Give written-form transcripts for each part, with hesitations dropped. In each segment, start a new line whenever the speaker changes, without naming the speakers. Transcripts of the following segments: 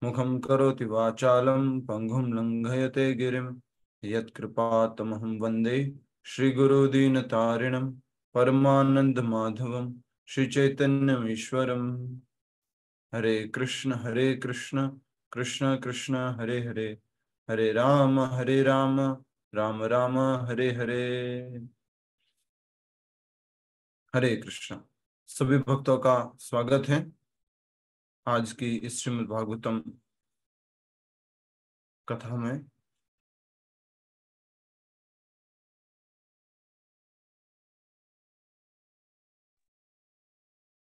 मुखं करोति वाचालं पंगुं लंघयते गिरिं यत्कृपातमहं वन्दे श्रीगुरुदीनतारिणं परमानन्दमाधवं श्रीचैतन्यमीश्वरम्। हरे कृष्ण कृष्ण कृष्ण हरे हरे, हरे राम राम राम हरे हरे। हरे कृष्ण। सभी भक्तों का स्वागत है आज की इस श्रीमद् भागवतम कथा में।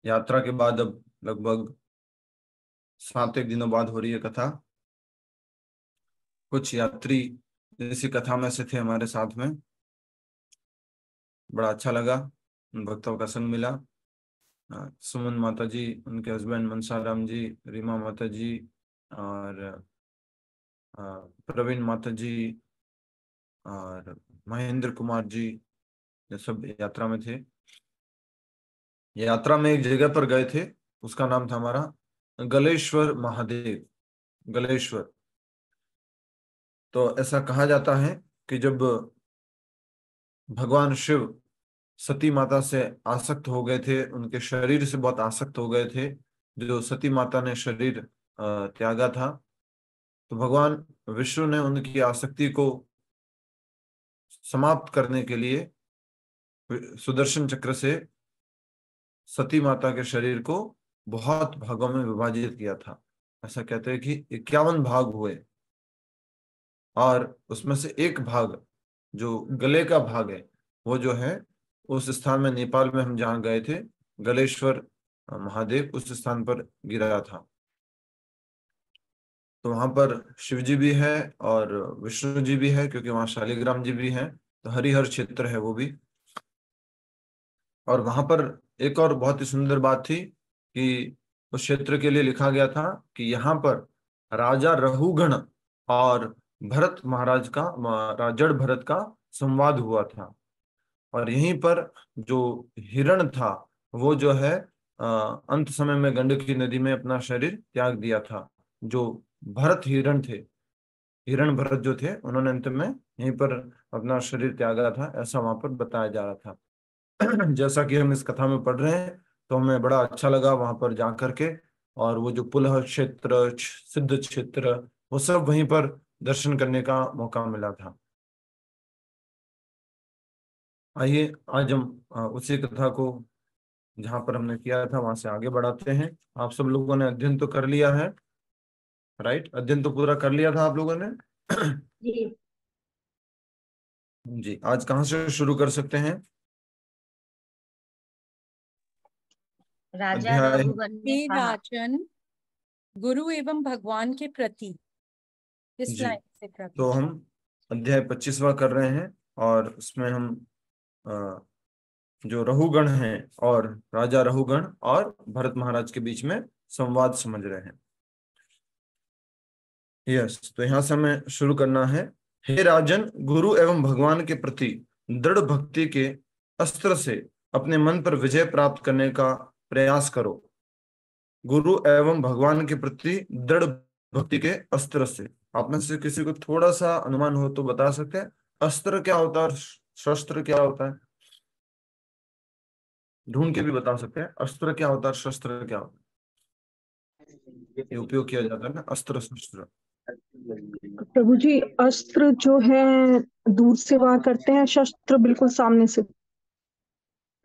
यात्रा के बाद अब लगभग 7 एक दिनों बाद हो रही है कथा। कुछ यात्री इसी कथा में से थे हमारे साथ में, बड़ा अच्छा लगा, उन भक्तों का संग मिला। सुमन माता जी, उनके हस्बैंड मनसाराम जी, रीमा माता जी और प्रवीण माता जी और महेंद्र कुमार जी, ये सब यात्रा में थे। यात्रा में एक जगह पर गए थे, उसका नाम था हमारा गलेश्वर महादेव। गलेश्वर। तो ऐसा कहा जाता है कि जब भगवान शिव सती माता से आसक्त हो गए थे, उनके शरीर से बहुत आसक्त हो गए थे, जो सती माता ने शरीर त्यागा था, तो भगवान विष्णु ने उनकी आसक्ति को समाप्त करने के लिए सुदर्शन चक्र से सती माता के शरीर को बहुत भागों में विभाजित किया था। ऐसा कहते हैं कि 51 भाग हुए, और उसमें से एक भाग जो गले का भाग है, वो जो है उस स्थान में, नेपाल में हम जहाँ गए थे, गलेश्वर महादेव, उस स्थान पर गिरा था। तो वहां पर शिव जी भी है और विष्णु जी भी है, क्योंकि वहां शालिग्राम जी भी हैं, तो हरिहर क्षेत्र है वो भी। और वहां पर एक और बहुत ही सुंदर बात थी कि उस क्षेत्र के लिए लिखा गया था कि यहाँ पर राजा रहुगण और भरत महाराज का, राजड़ भरत का संवाद हुआ था। और यहीं पर जो हिरण था, वो जो है अंत समय में गंडकी नदी में अपना शरीर त्याग दिया था। जो भरत हिरण थे, हिरण भरत जो थे, उन्होंने अंत में यहीं पर अपना शरीर त्यागा था, ऐसा वहां पर बताया जा रहा था। जैसा कि हम इस कथा में पढ़ रहे हैं, तो हमें बड़ा अच्छा लगा वहां पर जा करके। और वो जो पुलह क्षेत्र, सिद्ध क्षेत्र, वो सब वहीं पर दर्शन करने का मौका मिला था। आइए आज हम उसी कथा को जहां पर हमने किया था वहां से आगे बढ़ाते हैं। आप सब लोगों ने अध्ययन तो कर लिया है, राइट? अध्ययन तो पूरा कर लिया था आप लोगों ने।
जी।
जी, आज कहाँ से शुरू कर सकते हैं?
राजा
अध्याय
रघुगण ने
हे
कहा।
राजन, गुरु एवं भगवान के प्रति, इस
जी,
लाइन से
तो
प्रभु।
हम अध्याय 25वां कर रहे हैं, और उसमें हम अ, जो रहुगण हैं और राजा रहुगण और भरत महाराज के बीच में संवाद समझ रहे हैं। यस, तो यहां से हमें शुरू करना है। हे राजन, गुरु एवं भगवान के प्रति दृढ़ भक्ति के अस्त्र से अपने मन पर विजय प्राप्त करने का प्रयास करो। गुरु एवं भगवान के प्रति दृढ़ भक्ति के अस्त्र से, आप में से किसी को थोड़ा सा अनुमान हो तो बता सकते हैं अस्त्र क्या होता है और शस्त्र क्या होता है? ढूंढ के भी बता सकते हैं अस्त्र क्या होता है, शस्त्र क्या होता है। ये उपयोग किया जाता है ना, अस्त्र शस्त्र।
प्रभु जी, अस्त्र जो है दूर से वार करते हैं, शस्त्र बिल्कुल सामने से।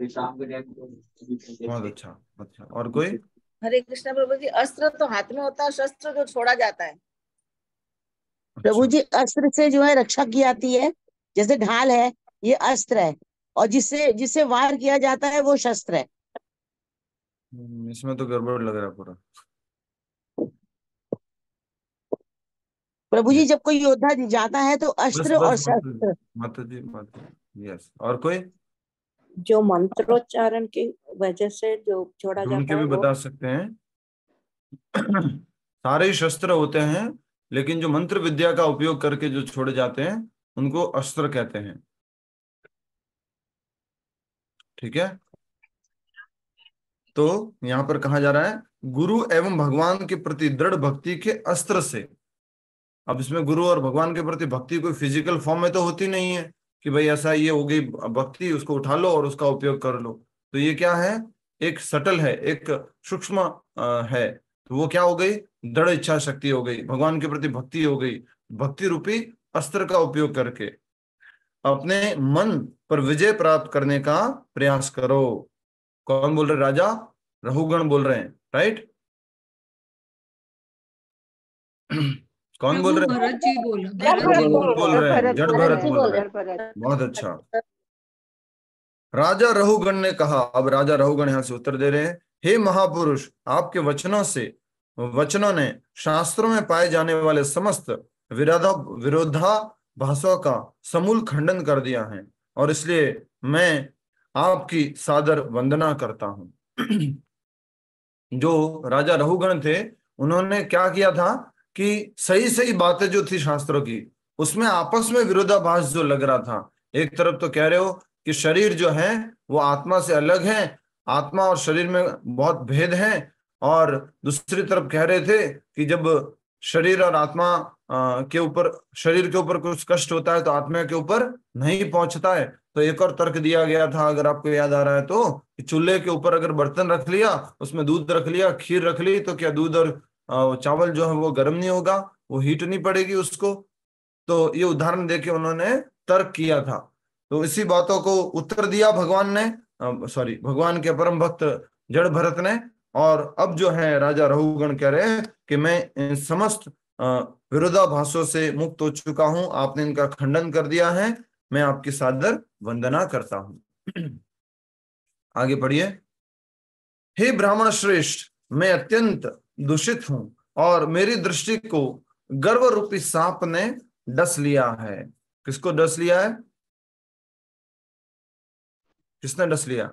बहुत अच्छा। अच्छा, और कोई?
हरे कृष्ण प्रभु जी, अस्त्र तो हाथ में होता है, शस्त्र जो छोड़ा जाता है।
प्रभु
अच्छा,
जी, अस्त्र से जो है रक्षा की जाती है, जैसे ढाल है, ये अस्त्र है, और जिससे जिससे वार किया जाता है वो शस्त्र है।
इसमें तो गड़बड़ लग रहा है पूरा।
प्रभु जी,
यस,
जब कोई योद्धा जाता है तो
बस
अस्त्र
बस
और शस्त्र।
माता जी, माता जी। यस, और कोई?
जो मंत्रोच्चारण की वजह से जो छोड़ा
ढूंढ
जाता
के
है
भी
वो।
बता सकते हैं। सारे ही शस्त्र होते हैं, लेकिन जो मंत्र विद्या का उपयोग करके जो छोड़े जाते हैं उनको अस्त्र कहते हैं। ठीक है, तो यहाँ पर कहा जा रहा है गुरु एवं भगवान के प्रति दृढ़ भक्ति के अस्त्र से। अब इसमें गुरु और भगवान के प्रति भक्ति कोई फिजिकल फॉर्म में तो होती नहीं है कि भाई ऐसा ये हो गई भक्ति, उसको उठा लो और उसका उपयोग कर लो। तो ये क्या है, एक सटल है, एक सूक्ष्म है। तो वो क्या हो गई, दृढ़ इच्छा शक्ति हो गई, भगवान के प्रति भक्ति हो गई। भक्ति रूपी अस्त्र का उपयोग करके अपने मन पर विजय प्राप्त करने का प्रयास करो। कौन बोल रहे, राजा रहुगण बोल रहे हैं, राइट? कौन बोल रहे हैं?
भरत जी बोला,
भरत
भरत जी
बोल रहे हैं, जड़ भरत बोल रहे हैं।
भरत।
बहुत अच्छा। राजा रहुगण ने कहा, अब राजा रहुगण यहां से उत्तर दे रहे हैं, हे महापुरुष, आपके वचनों ने शास्त्रों में पाए जाने वाले समस्त विरोधाभासों का समूल खंडन कर दिया है, और इसलिए मैं आपकी सादर वंदना करता हूं। जो राजा रहुगण थे, उन्होंने क्या किया था कि सही सही बातें जो थी शास्त्रों की, उसमें आपस में विरोधाभास जो लग रहा था। एक तरफ तो कह रहे हो कि शरीर जो है वो आत्मा से अलग है, आत्मा और शरीर में बहुत भेद है, और दूसरी तरफ कह रहे थे कि जब शरीर और आत्मा के ऊपर, शरीर के ऊपर कुछ कष्ट होता है तो आत्मा के ऊपर नहीं पहुंचता है। तो एक और तर्क दिया गया था, अगर आपको याद आ रहा है तो, कि चूल्हे के ऊपर अगर बर्तन रख लिया, उसमें दूध रख लिया, खीर रख ली, तो क्या दूध और चावल जो है वो गर्म नहीं होगा, वो हीट नहीं पड़ेगी उसको? तो ये उदाहरण देके उन्होंने तर्क किया था। तो इसी बातों को उत्तर दिया भगवान ने, भगवान के परम भक्त जड़ भरत ने। और अब जो है राजा रहुगण कह रहे हैं कि मैं इन समस्त विरोधाभासों से मुक्त हो चुका हूं, आपने इनका खंडन कर दिया है, मैं आपकी सादर वंदना करता हूं। आगे पढ़िए। हे ब्राह्मण श्रेष्ठ, मैं अत्यंत दूषित हूं और मेरी दृष्टि को गर्व रूपी सांप ने डस लिया है। किसको डस लिया है? किसने डस लिया?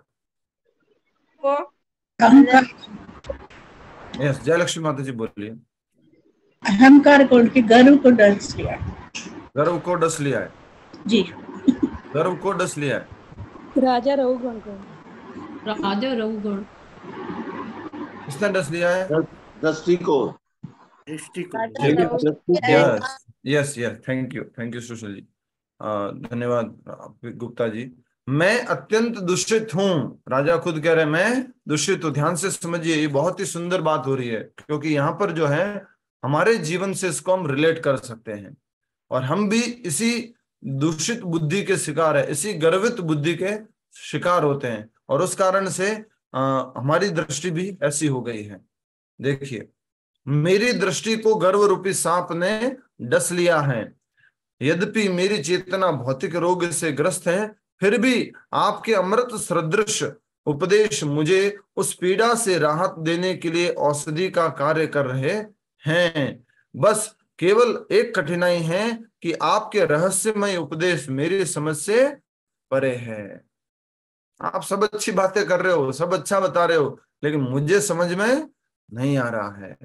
यस, जयलक्ष्मी माता जी बोलिए।
अहंकार को, उनके गर्व को डस लिया।
गर्व को डस लिया है
जी।
गर्व को डस लिया है।
राजा रहुगण को।
राजा रहुगण
किसने डस लिया है?
दृष्टि को।
Yes yes yes, thank you Sushil ji, धन्यवाद गुप्ता जी। मैं अत्यंत दूषित हूं, राजा खुद कह रहे हैं मैं दूषित हूं। ध्यान से समझिए, ये बहुत ही सुंदर बात हो रही है, क्योंकि यहाँ पर जो है हमारे जीवन से इसको हम रिलेट कर सकते हैं, और हम भी इसी दूषित बुद्धि के शिकार है, इसी गर्वित बुद्धि के शिकार होते हैं, और उस कारण से हमारी दृष्टि भी ऐसी हो गई है। देखिए, मेरी दृष्टि को गर्व रूपी सांप ने डस लिया है। यद्यपि मेरी चेतना भौतिक रोग से ग्रस्त है, फिर भी आपके अमृत सदृश उपदेश मुझे उस पीड़ा से राहत देने के लिए औषधि का कार्य कर रहे हैं। बस केवल एक कठिनाई है कि आपके रहस्यमय उपदेश मेरी समझ से परे है। आप सब अच्छी बातें कर रहे हो, सब अच्छा बता रहे हो, लेकिन मुझे समझ में नहीं आ रहा है।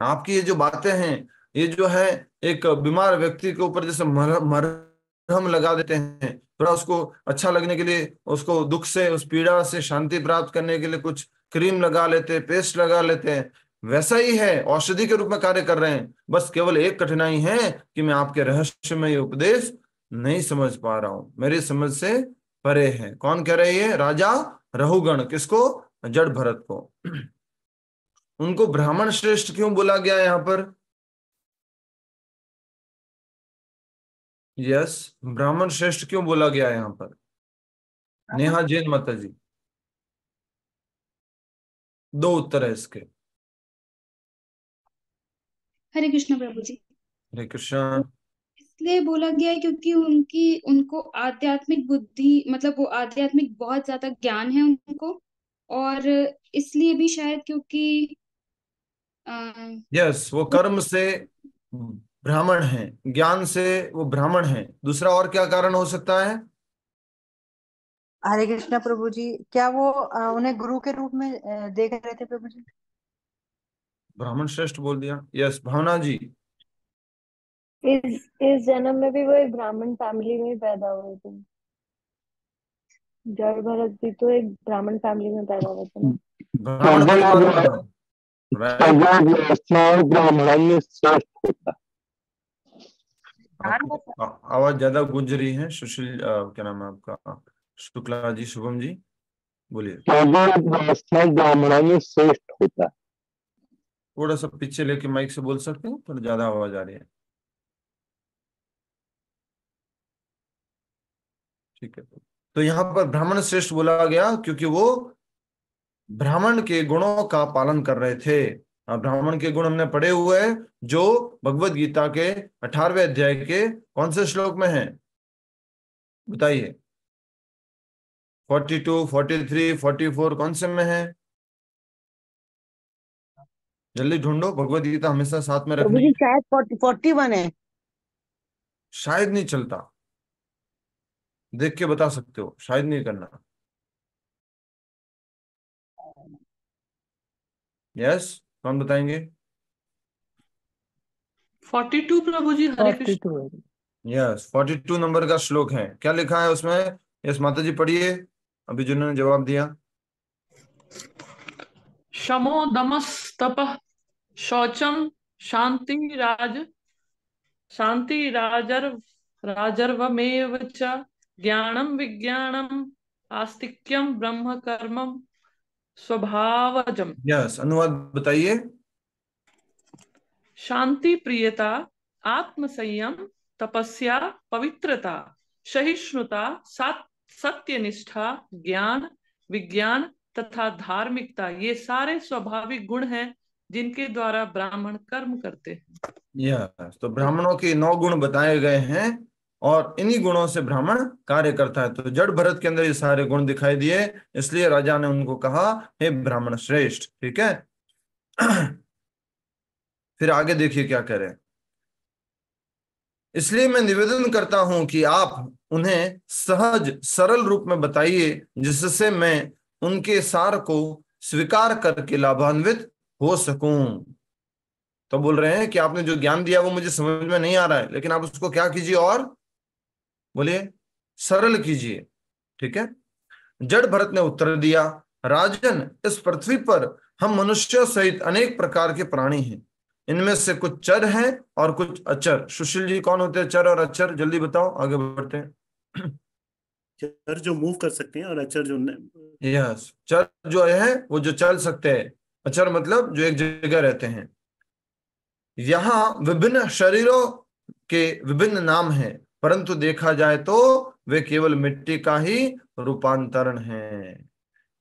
आपकी ये जो बातें हैं, ये जो है एक बीमार व्यक्ति के ऊपर जैसे मरहम लगा देते हैं, थोड़ा उसको अच्छा लगने के लिए, उसको दुख से, उस पीड़ा से शांति प्राप्त करने के लिए कुछ क्रीम लगा लेते हैं, पेस्ट लगा लेते हैं, वैसा ही है, औषधि के रूप में कार्य कर रहे हैं। बस केवल एक कठिनाई है कि मैं आपके रहस्य में ये उपदेश नहीं समझ पा रहा हूं, मेरी समझ से परे है। कौन कह रहे हैं? राजा रहुगण। किसको? जड़ भरत को। उनको ब्राह्मण श्रेष्ठ क्यों बोला गया यहां पर? यस, ब्राह्मण श्रेष्ठ क्यों बोला गया यहां पर? नेहा जैन माता जी, दो उत्तर है इसके।
हरे कृष्ण प्रभु जी।
हरे कृष्ण।
इसलिए बोला गया है क्योंकि उनको आध्यात्मिक बुद्धि, मतलब वो आध्यात्मिक बहुत ज्यादा ज्ञान है उनको, और इसलिए भी शायद क्योंकि
यस, वो कर्म से ब्राह्मण है, ज्ञान से वो ब्राह्मण है। दूसरा और क्या कारण हो सकता है?
हरे कृष्णा प्रभु जी, क्या वो उन्हें गुरु के रूप में देख रहे थे प्रभु जी?
ब्राह्मण श्रेष्ठ बोल दिया। यस, भावना जी।
इस जन्म में भी वो एक ब्राह्मण फैमिली में पैदा हुए थे।
जड़ भरत भी तो एक ब्राह्मण फैमिली में पैदा हुए थे ना।
ब्राह्मण परिवार में है, राइट।
ब्राह्मण श्रेष्ठ होता।
आवाज ज्यादा गूंज रही है। सुशील क्या नाम है आपका? शुक्ला जी, शुभम जी, बोलिए।
ब्राह्मण में श्रेष्ठ होता।
थोड़ा सा पीछे लेके माइक से बोल सकते हो, थोड़ा ज्यादा आवाज आ रही है। ठीक है, तो यहाँ पर ब्राह्मण श्रेष्ठ बोला गया क्योंकि वो ब्राह्मण के गुणों का पालन कर रहे थे। ब्राह्मण के गुण हमने पढ़े हुए हैं, जो भगवत गीता के 18वें अध्याय के कौन से श्लोक में है बताइए? 42, 43, 44 कौन से में है? जल्दी ढूंढो, भगवत गीता हमेशा साथ में
प्रभु
रखनी
जी
है।
शायद 41 है।
शायद नहीं चलता, देख के बता सकते हो, शायद नहीं करना। यस, कौन बताएंगे?
42 प्रभु जी, हरे कृष्ण।
यस, 42 नंबर का श्लोक है। क्या लिखा है उसमें? यस माता जी पढ़िए, अभी जिन्होंने जवाब दिया।
शमो दमस्तपः शौचम शांति राजर्वमेव च ज्ञानम विज्ञानम आस्तिक्यम ब्रह्म कर्मम स्वभावजम।
यस, अनुवाद बताइए।
शांति, प्रियता, आत्म संयम, तपस्या, पवित्रता, सहिष्णुता, सत्यनिष्ठा, ज्ञान, विज्ञान तथा धार्मिकता, ये सारे स्वाभाविक गुण हैं जिनके द्वारा ब्राह्मण कर्म करते हैं।
यस, तो ब्राह्मणों के 9 गुण बताए गए हैं और इन्हीं गुणों से ब्राह्मण कार्य करता है। तो जड़ भरत के अंदर ये सारे गुण दिखाई दिए, इसलिए राजा ने उनको कहा, हे ब्राह्मण श्रेष्ठ। ठीक है। फिर आगे देखिए क्या कह रहे हैं। इसलिए मैं निवेदन करता हूं कि आप उन्हें सहज सरल रूप में बताइए, जिससे मैं उनके सार को स्वीकार करके लाभान्वित हो सकूं। तो बोल रहे हैं कि आपने जो ज्ञान दिया वो मुझे समझ में नहीं आ रहा है, लेकिन आप उसको क्या कीजिए, और बोलिए, सरल कीजिए। ठीक है। जड़ भरत ने उत्तर दिया, राजन, इस पृथ्वी पर हम मनुष्यों सहित अनेक प्रकार के प्राणी हैं। इनमें से कुछ चर हैं और कुछ अचर। सुशील जी, कौन होते हैं चर और अचर? जल्दी बताओ, आगे बढ़ते हैं।
चर जो मूव कर सकते हैं और अचर जो
यस, चर जो है वो जो चल सकते हैं, अचर मतलब जो एक जगह रहते हैं। यहाँ विभिन्न शरीरों के विभिन्न नाम हैं, परंतु देखा जाए तो वे केवल मिट्टी का ही रूपांतरण है।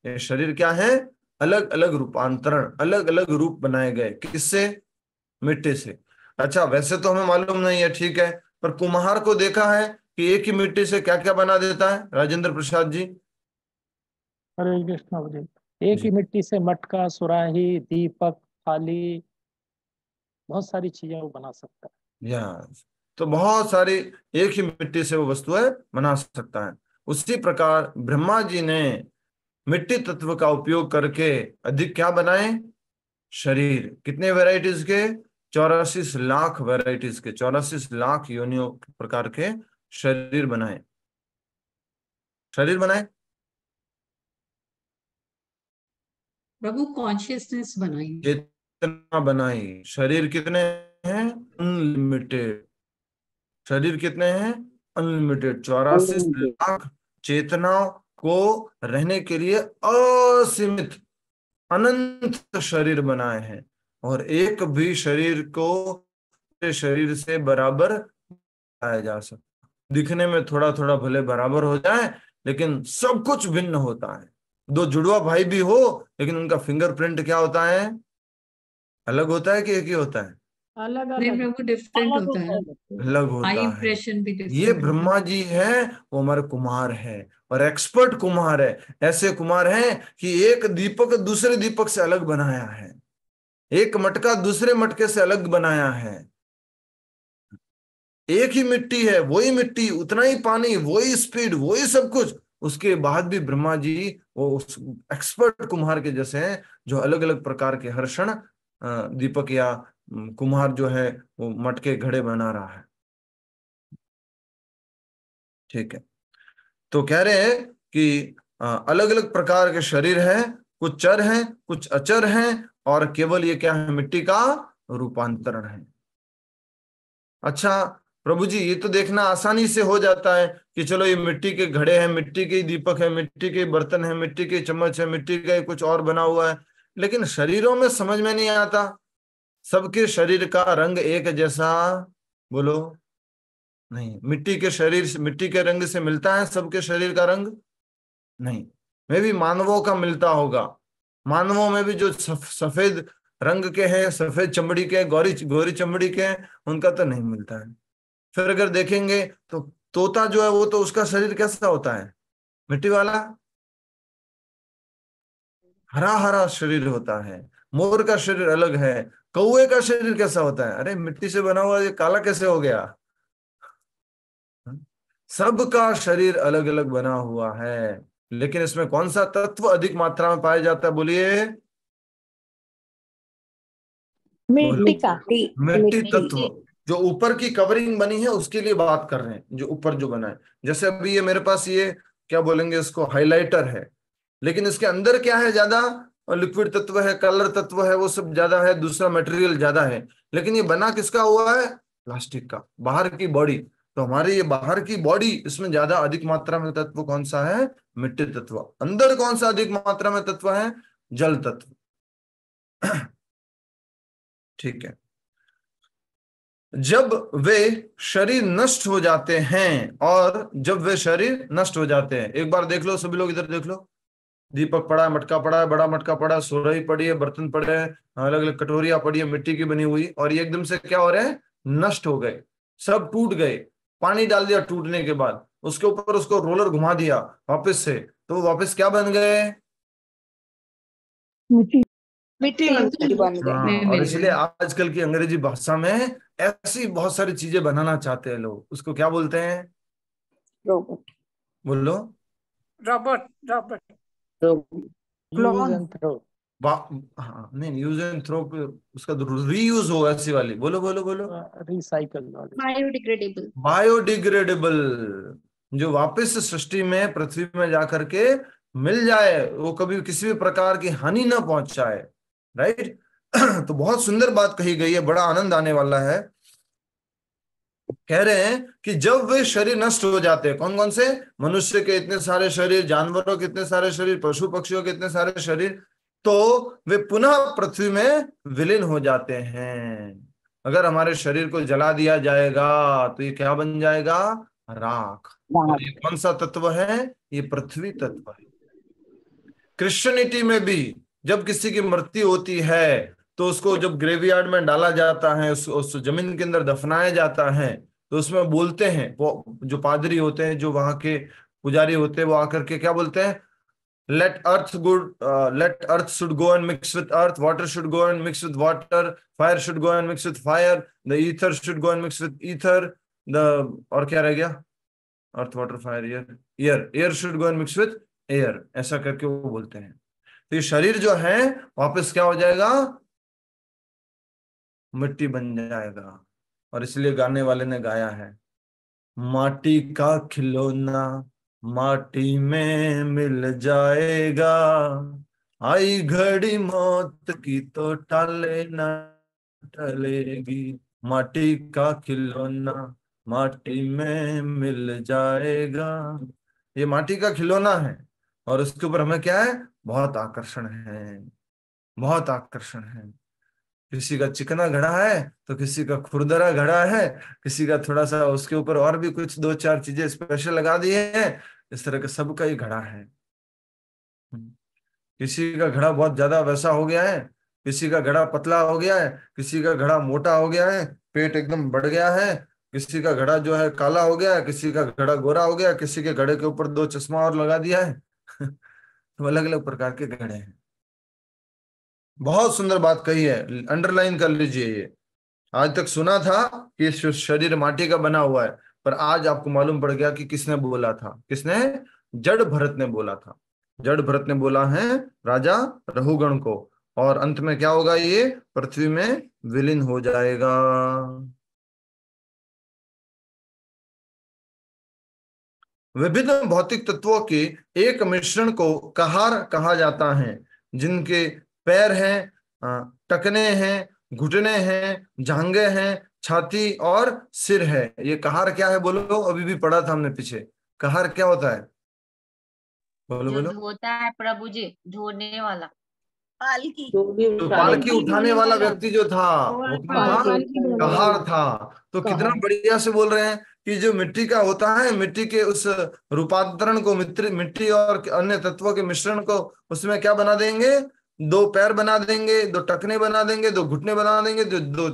ये शरीर क्या है? अलग अलग रूपांतरण, अलग अलग रूप बनाए गए। किससे? मिट्टी से। अच्छा, वैसे तो हमें मालूम नहीं है, ठीक है, पर कुम्हार को देखा है कि एक ही मिट्टी से क्या क्या बना देता है? राजेंद्र प्रसाद जी।
हरे कृष्ण जी। एक ही मिट्टी से मटका, सुराही, दीपक, थाली, बहुत सारी चीजें वो बना सकता है।
यस, तो बहुत सारी एक ही मिट्टी से वो वस्तुएं बना सकता है। उसी प्रकार ब्रह्मा जी ने मिट्टी तत्व का उपयोग करके अधिक क्या बनाए? शरीर। कितने वैरायटीज के? 84 लाख वैरायटीज के, 84 लाख योनियों प्रकार के शरीर बनाए। शरीर बनाए
प्रभु, कॉन्शियसनेस बनाई,
चेतना बनाई। शरीर कितने हैं? अनलिमिटेड। शरीर कितने हैं? अनलिमिटेड। 84 लाख चेतनाओं को रहने के लिए असीमित अनंत शरीर बनाए हैं, और एक भी शरीर को शरीर से बराबर पाया जा सकता। दिखने में थोड़ा थोड़ा भले बराबर हो जाए, लेकिन सब कुछ भिन्न होता है। 2 जुड़वा भाई भी हो, लेकिन उनका फिंगरप्रिंट क्या होता है? अलग होता है कि एक ही होता है?
अलग अलग प्रभु, डिफरेंट होता है,
अलग होता
आई
है।
इंप्रेशन भी
ये
डिफरेंट।
ब्रह्मा जी है, वो हमारे कुमार है, और एक्सपर्ट कुमार है। ऐसे कुमार हैं कि एक दीपक दूसरे दीपक से अलग बनाया है, एक मटका दूसरे मटके से अलग बनाया है। एक ही मिट्टी है, वही मिट्टी, उतना ही पानी, वही स्पीड, वही सब कुछ, उसके बाद भी ब्रह्मा जी वो उस एक्सपर्ट कुम्हार के जैसे हैं, जो अलग अलग प्रकार के हर क्षण दीपक या कुम्हार जो है वो मटके घड़े बना रहा है। ठीक है, तो कह रहे हैं कि अलग अलग प्रकार के शरीर हैं, कुछ चर हैं, कुछ अचर हैं, और केवल ये क्या है, मिट्टी का रूपांतरण है। अच्छा प्रभु जी, ये तो देखना आसानी से हो जाता है कि चलो ये मिट्टी के घड़े हैं, मिट्टी के दीपक है, मिट्टी के बर्तन है, मिट्टी के चम्मच है, मिट्टी का कुछ और बना हुआ है, लेकिन शरीरों में समझ में नहीं आता। सबके शरीर का रंग एक जैसा, बोलो नहीं। मिट्टी के शरीर से, मिट्टी के रंग से मिलता है सबके शरीर का रंग? नहीं। में भी मानवों का मिलता होगा। मानवों में भी जो सफेद रंग के हैं, सफेद चमड़ी के, गोरी गोरी चमड़ी के हैं, उनका तो नहीं मिलता है। फिर अगर देखेंगे तो तोता जो है वो तो उसका शरीर कैसा होता है, मिट्टी वाला, हरा हरा शरीर होता है। मोर का शरीर अलग है। कौवे का शरीर कैसा होता है? अरे मिट्टी से बना हुआ, ये काला कैसे हो गया? सबका शरीर अलग अलग बना हुआ है, लेकिन इसमें कौन सा तत्व अधिक मात्रा में पाया जाता है? बोलिए।
मिट्टी का
मिट्टी तत्व। जो ऊपर की कवरिंग बनी है उसके लिए बात कर रहे हैं, जो ऊपर जो बना है। जैसे अभी ये मेरे पास ये क्या बोलेंगे इसको, हाइलाइटर है, लेकिन इसके अंदर क्या है, ज्यादा लिक्विड तत्व है, कलर तत्व है, वो सब ज्यादा है, दूसरा मटेरियल ज्यादा है, लेकिन ये बना किसका हुआ है? प्लास्टिक का, बाहर की बॉडी। तो हमारी ये बाहर की बॉडी, इसमें ज्यादा अधिक मात्रा में तत्व कौन सा है? मिट्टी तत्व। अंदर कौन सा अधिक मात्रा में तत्व है? जल तत्व। ठीक है। जब वे शरीर नष्ट हो जाते हैं, और जब वे शरीर नष्ट हो जाते हैं, एक बार देख लो सभी लोग, इधर देख लो, दीपक पड़ा है, मटका पड़ा है, बड़ा मटका पड़ा है, सुराही पड़ी है, बर्तन पड़े हैं, अलग अलग कटोरियां पड़ी है मिट्टी की बनी हुई, और ये एकदम से क्या हो रहे हैं? नष्ट हो गए, सब टूट गए। पानी डाल दिया टूटने के बाद, उसके ऊपर उसको रोलर घुमा दिया वापस से, तो वो वापस क्या बन गए?
मिट्टी बन गए।
और इसलिए आजकल की अंग्रेजी भाषा में ऐसी बहुत सारी चीजें बनाना चाहते हैं लोग, उसको क्या बोलते हैं?
रोबोट।
बोलो।
Robert Robert
use and throw.
हाँ नहीं, यूज एंड थ्रो पे उसका रीयूज होगा, ऐसी वाली। बोलो बोलो बोलो।
रिसाइकल।
बायोडिग्रेडेबल।
बायोडिग्रेडेबल, जो वापस सृष्टि में, पृथ्वी में जाकर के मिल जाए, वो कभी किसी भी प्रकार की हानि ना पहुंचाए। राइट। तो बहुत सुंदर बात कही गई है, बड़ा आनंद आने वाला है। कह रहे हैं कि जब वे शरीर नष्ट हो जाते हैं, कौन कौन से? मनुष्य के इतने सारे शरीर, जानवरों के इतने सारे शरीर, पशु पक्षियों के इतने सारे शरीर, तो वे पुनः पृथ्वी में विलीन हो जाते हैं। अगर हमारे शरीर को जला दिया जाएगा तो ये क्या बन जाएगा? राख। और ये कौन सा तत्व है? ये पृथ्वी तत्व है। क्रिश्चियनिटी में भी जब किसी की मृत्यु होती है तो उसको जब ग्रेवयार्ड में डाला जाता है, उस जमीन के अंदर दफनाया जाता है, तो उसमें बोलते हैं, वो जो पादरी होते हैं, जो वहां के पुजारी होते हैं, वो आकर के क्या बोलते हैं? let earth should go and mix with earth, water should go and mix with water, fire should go and mix with fire, the ether should go and mix with ether, और क्या रह गया? earth, water, fire, air should go and mix with air, ऐसा करके वो बोलते हैं। तो ये शरीर जो है वापस क्या हो जाएगा? मिट्टी बन जाएगा। और इसलिए गाने वाले ने गाया है, माटी का खिलौना माटी में मिल जाएगा, आई घड़ी मौत की तो टाले ना टलेगी, माटी का खिलौना माटी में मिल जाएगा। ये माटी का खिलौना है, और उसके ऊपर हमें क्या है? बहुत आकर्षण है, बहुत आकर्षण है। किसी का चिकना घड़ा है तो किसी का खुरदरा घड़ा है, किसी का थोड़ा सा उसके ऊपर और भी कुछ दो चार चीजें स्पेशल लगा दी है। इस तरह का सबका ही घड़ा है। किसी का घड़ा बहुत ज्यादा वैसा हो गया है, किसी का घड़ा पतला हो गया है, किसी का घड़ा मोटा हो गया है, पेट एकदम बढ़ गया है, किसी का घड़ा जो है काला हो गया है, किसी का घड़ा गोरा हो गया, किसी के घड़े के ऊपर दो चश्मा और लगा दिया है। तो अलग अलग प्रकार के घड़े हैं। बहुत सुंदर बात कही है, अंडरलाइन कर लीजिए। ये आज तक सुना था कि शरीर माटी का बना हुआ है, पर आज आपको मालूम पड़ गया कि किसने बोला था। किसने? जड़ भरत ने बोला था। जड़ भरत ने बोला है राजा रहुगण को, और अंत में क्या होगा? ये पृथ्वी में विलीन हो जाएगा। विभिन्न भौतिक तत्वों के एक मिश्रण को कहार कहा जाता है, जिनके पैर हैं, टखने हैं, घुटने हैं, जांघें हैं, छाती और सिर है। ये कहार क्या है बोलो? अभी भी पढ़ा था हमने पीछे। कहार क्या होता है? बोलो
जो
बोलो।
धोता है प्रभु जी, धोने वाला।
पालकी।
तो पालकी उठाने वाला व्यक्ति जो था वो कौन था? कहार था। तो कितना बढ़िया से बोल रहे हैं कि जो मिट्टी का होता है, मिट्टी के उस रूपांतरण को, मिट्टी और अन्य तत्वों के मिश्रण को उसमें क्या बना देंगे? दो पैर बना देंगे, दो टखने बना देंगे, दो घुटने बना देंगे, दो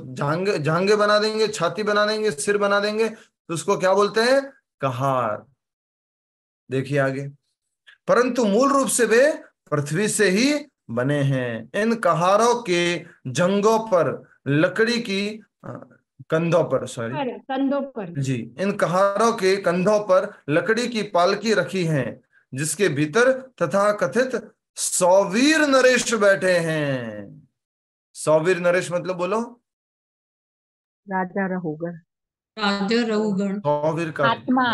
जांघे बना देंगे, छाती बना देंगे, सिर बना देंगे। तो उसको क्या बोलते हैं? कहार। देखिए आगे। परंतु मूल रूप से वे पृथ्वी से ही बने हैं। इन कहारों के जंगों पर लकड़ी की कंधों पर जी, इन कहारों के कंधों पर लकड़ी की पालकी रखी है, जिसके भीतर तथा कथित 100 वीर नरेश बैठे हैं। 100 वीर नरेश मतलब बोलो?
राजा रहुगण।
राजा रहुगण।
100 वीर का
आत्मा।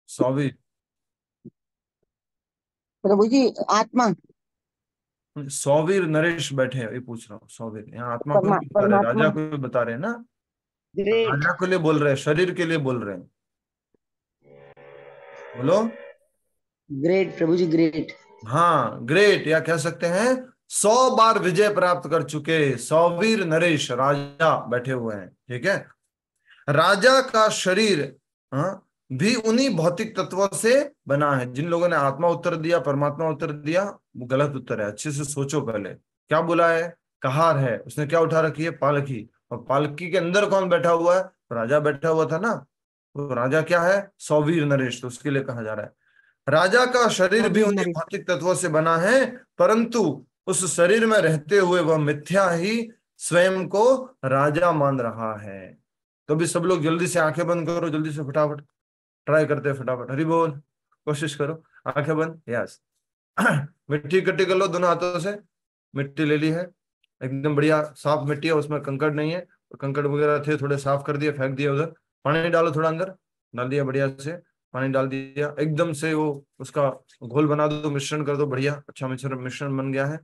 100 वीर
प्रभु जी आत्मा।
100 वीर नरेश बैठे हैं, ये पूछ रहा हूँ। 100 वीर यहाँ आत्मा को नहीं बता रहे, राजा को बता रहे हैं ना। राजा के लिए बोल रहे हैं, शरीर के लिए बोल रहे हैं। बोलो।
ग्रेट प्रभु जी, ग्रेट।
हाँ, ग्रेट, या कह सकते हैं 100 बार विजय प्राप्त कर चुके 100 वीर नरेश राजा बैठे हुए हैं। ठीक है। राजा का शरीर भी उन्हीं भौतिक तत्वों से बना है। जिन लोगों ने आत्मा उत्तर दिया, परमात्मा उत्तर दिया, वो गलत उत्तर है। अच्छे से सोचो पहले क्या बोला है। कहार है, उसने क्या उठा रखी है? पालकी। और पालकी के अंदर कौन बैठा हुआ है? राजा बैठा हुआ था ना। तो राजा क्या है? 100 वीर नरेश, तो उसके लिए कहा जा रहा है राजा का शरीर भी उन्हीं भौतिक तत्वों से बना है, परंतु उस शरीर में रहते हुए वह मिथ्या ही स्वयं को राजा मान रहा है। तो भी सब लोग जल्दी से आंखें बंद करो, जल्दी से फटाफट ट्राई करते हैं, फटाफट हरि बोल, कोशिश करो। आंखें बंद। यस। मिट्टी इकट्ठी कर लो दोनों हाथों से। मिट्टी ले ली है, एकदम बढ़िया साफ मिट्टी है, उसमें कंकड़ नहीं है। तो कंकड़ वगैरह थे, थोड़े साफ कर दिए, फेंक दिए उधर। पानी डालो थोड़ा, अंदर डाल दिया, बढ़िया से पानी डाल दिया, एकदम से वो उसका घोल बना दो, मिश्रण कर दो, बढ़िया अच्छा मिश्रण बन गया है,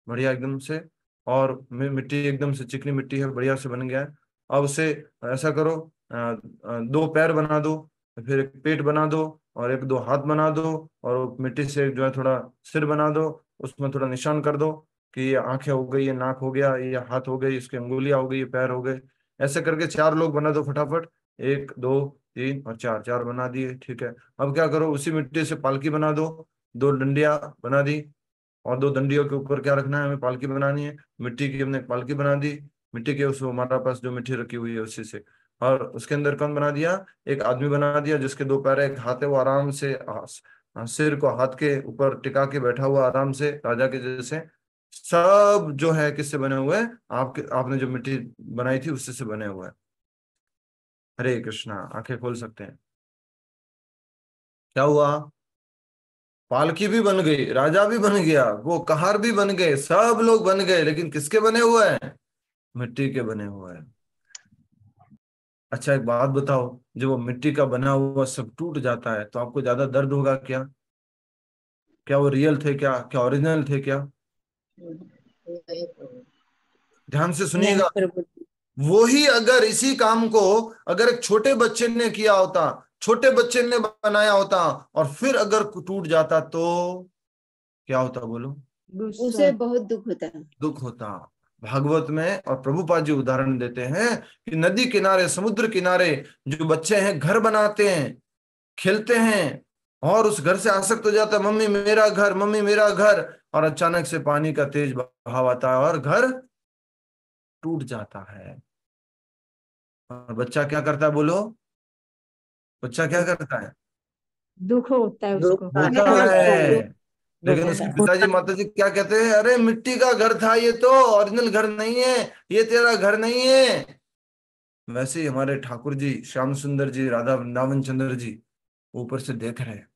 बढ़िया एकदम से। और मिट्टी एकदम से चिकनी मिट्टी है, बढ़िया से बन गया है। अब उसे ऐसा करो, 2 पैर बना दो, फिर एक पेट बना दो, और 1-2 हाथ बना दो, और मिट्टी से जो है थोड़ा सिर बना दो, उसमें थोड़ा निशान कर दो कि ये आंखें हो गई, ये नाक हो गया, ये हाथ हो गई, इसकी अंगुलियां हो गई, ये पैर हो गए। ऐसे करके 4 लोग बना दो फटाफट। 1 2 3 और 4 बना दिए। ठीक है। अब क्या करो, उसी मिट्टी से पालकी बना दो। 2 डंडियां बना दी, और 2 डंडियों के ऊपर क्या रखना है? हमें पालकी बनानी है। मिट्टी की हमने पालकी बना दी, मिट्टी के उस हमारे पास जो मिट्टी रखी हुई है उसी से। और उसके अंदर कौन बना दिया? एक आदमी बना दिया, जिसके 2 पैर है, 1 हाथ है, वो आराम से सिर को हाथ के ऊपर टिका के बैठा हुआ आराम से, राजा के जैसे। सब जो है किससे बने हुए हैं? आपने जो मिट्टी बनाई थी उससे से बने हुए हैं। हरे कृष्णा। आंखें खोल सकते हैं। क्या हुआ? पालकी भी बन गई, राजा भी बन गया, वो कहार भी बन गए, सब लोग बन गए, लेकिन किसके बने हुए हैं? मिट्टी के बने हुए हैं। अच्छा एक बात बताओ, जब वो मिट्टी का बना हुआ सब टूट जाता है तो आपको ज्यादा दर्द होगा क्या? क्या वो रियल थे? क्या क्या ओरिजिनल थे? क्या? ध्यान से सुनिएगा। वो ही अगर इसी काम को अगर एक छोटे बच्चे ने किया होता, छोटे बच्चे ने बनाया होता, और फिर अगर टूट जाता तो क्या होता? बोलो।
उसे बहुत दुख होता है।
दुख होता। भागवत में और प्रभुपाद जी उदाहरण देते हैं कि नदी किनारे, समुद्र किनारे जो बच्चे हैं, घर बनाते हैं, खेलते हैं, और उस घर से आसक्त हो जाता है, मम्मी मेरा घर, मम्मी मेरा घर, और अचानक से पानी का तेज बहाव आता है और घर टूट जाता है। और बच्चा क्या करता है? बोलो। बच्चा क्या करता है?
दुख होता है उसको।
होता है। लेकिन उसके पिताजी माताजी क्या कहते हैं? अरे मिट्टी का घर था ये, तो ओरिजिनल घर नहीं है, ये तेरा घर नहीं है। वैसे ही हमारे ठाकुर जी, श्याम सुंदर जी, राधा वृंदावन चंद्र जी ऊपर से देख रहे हैं,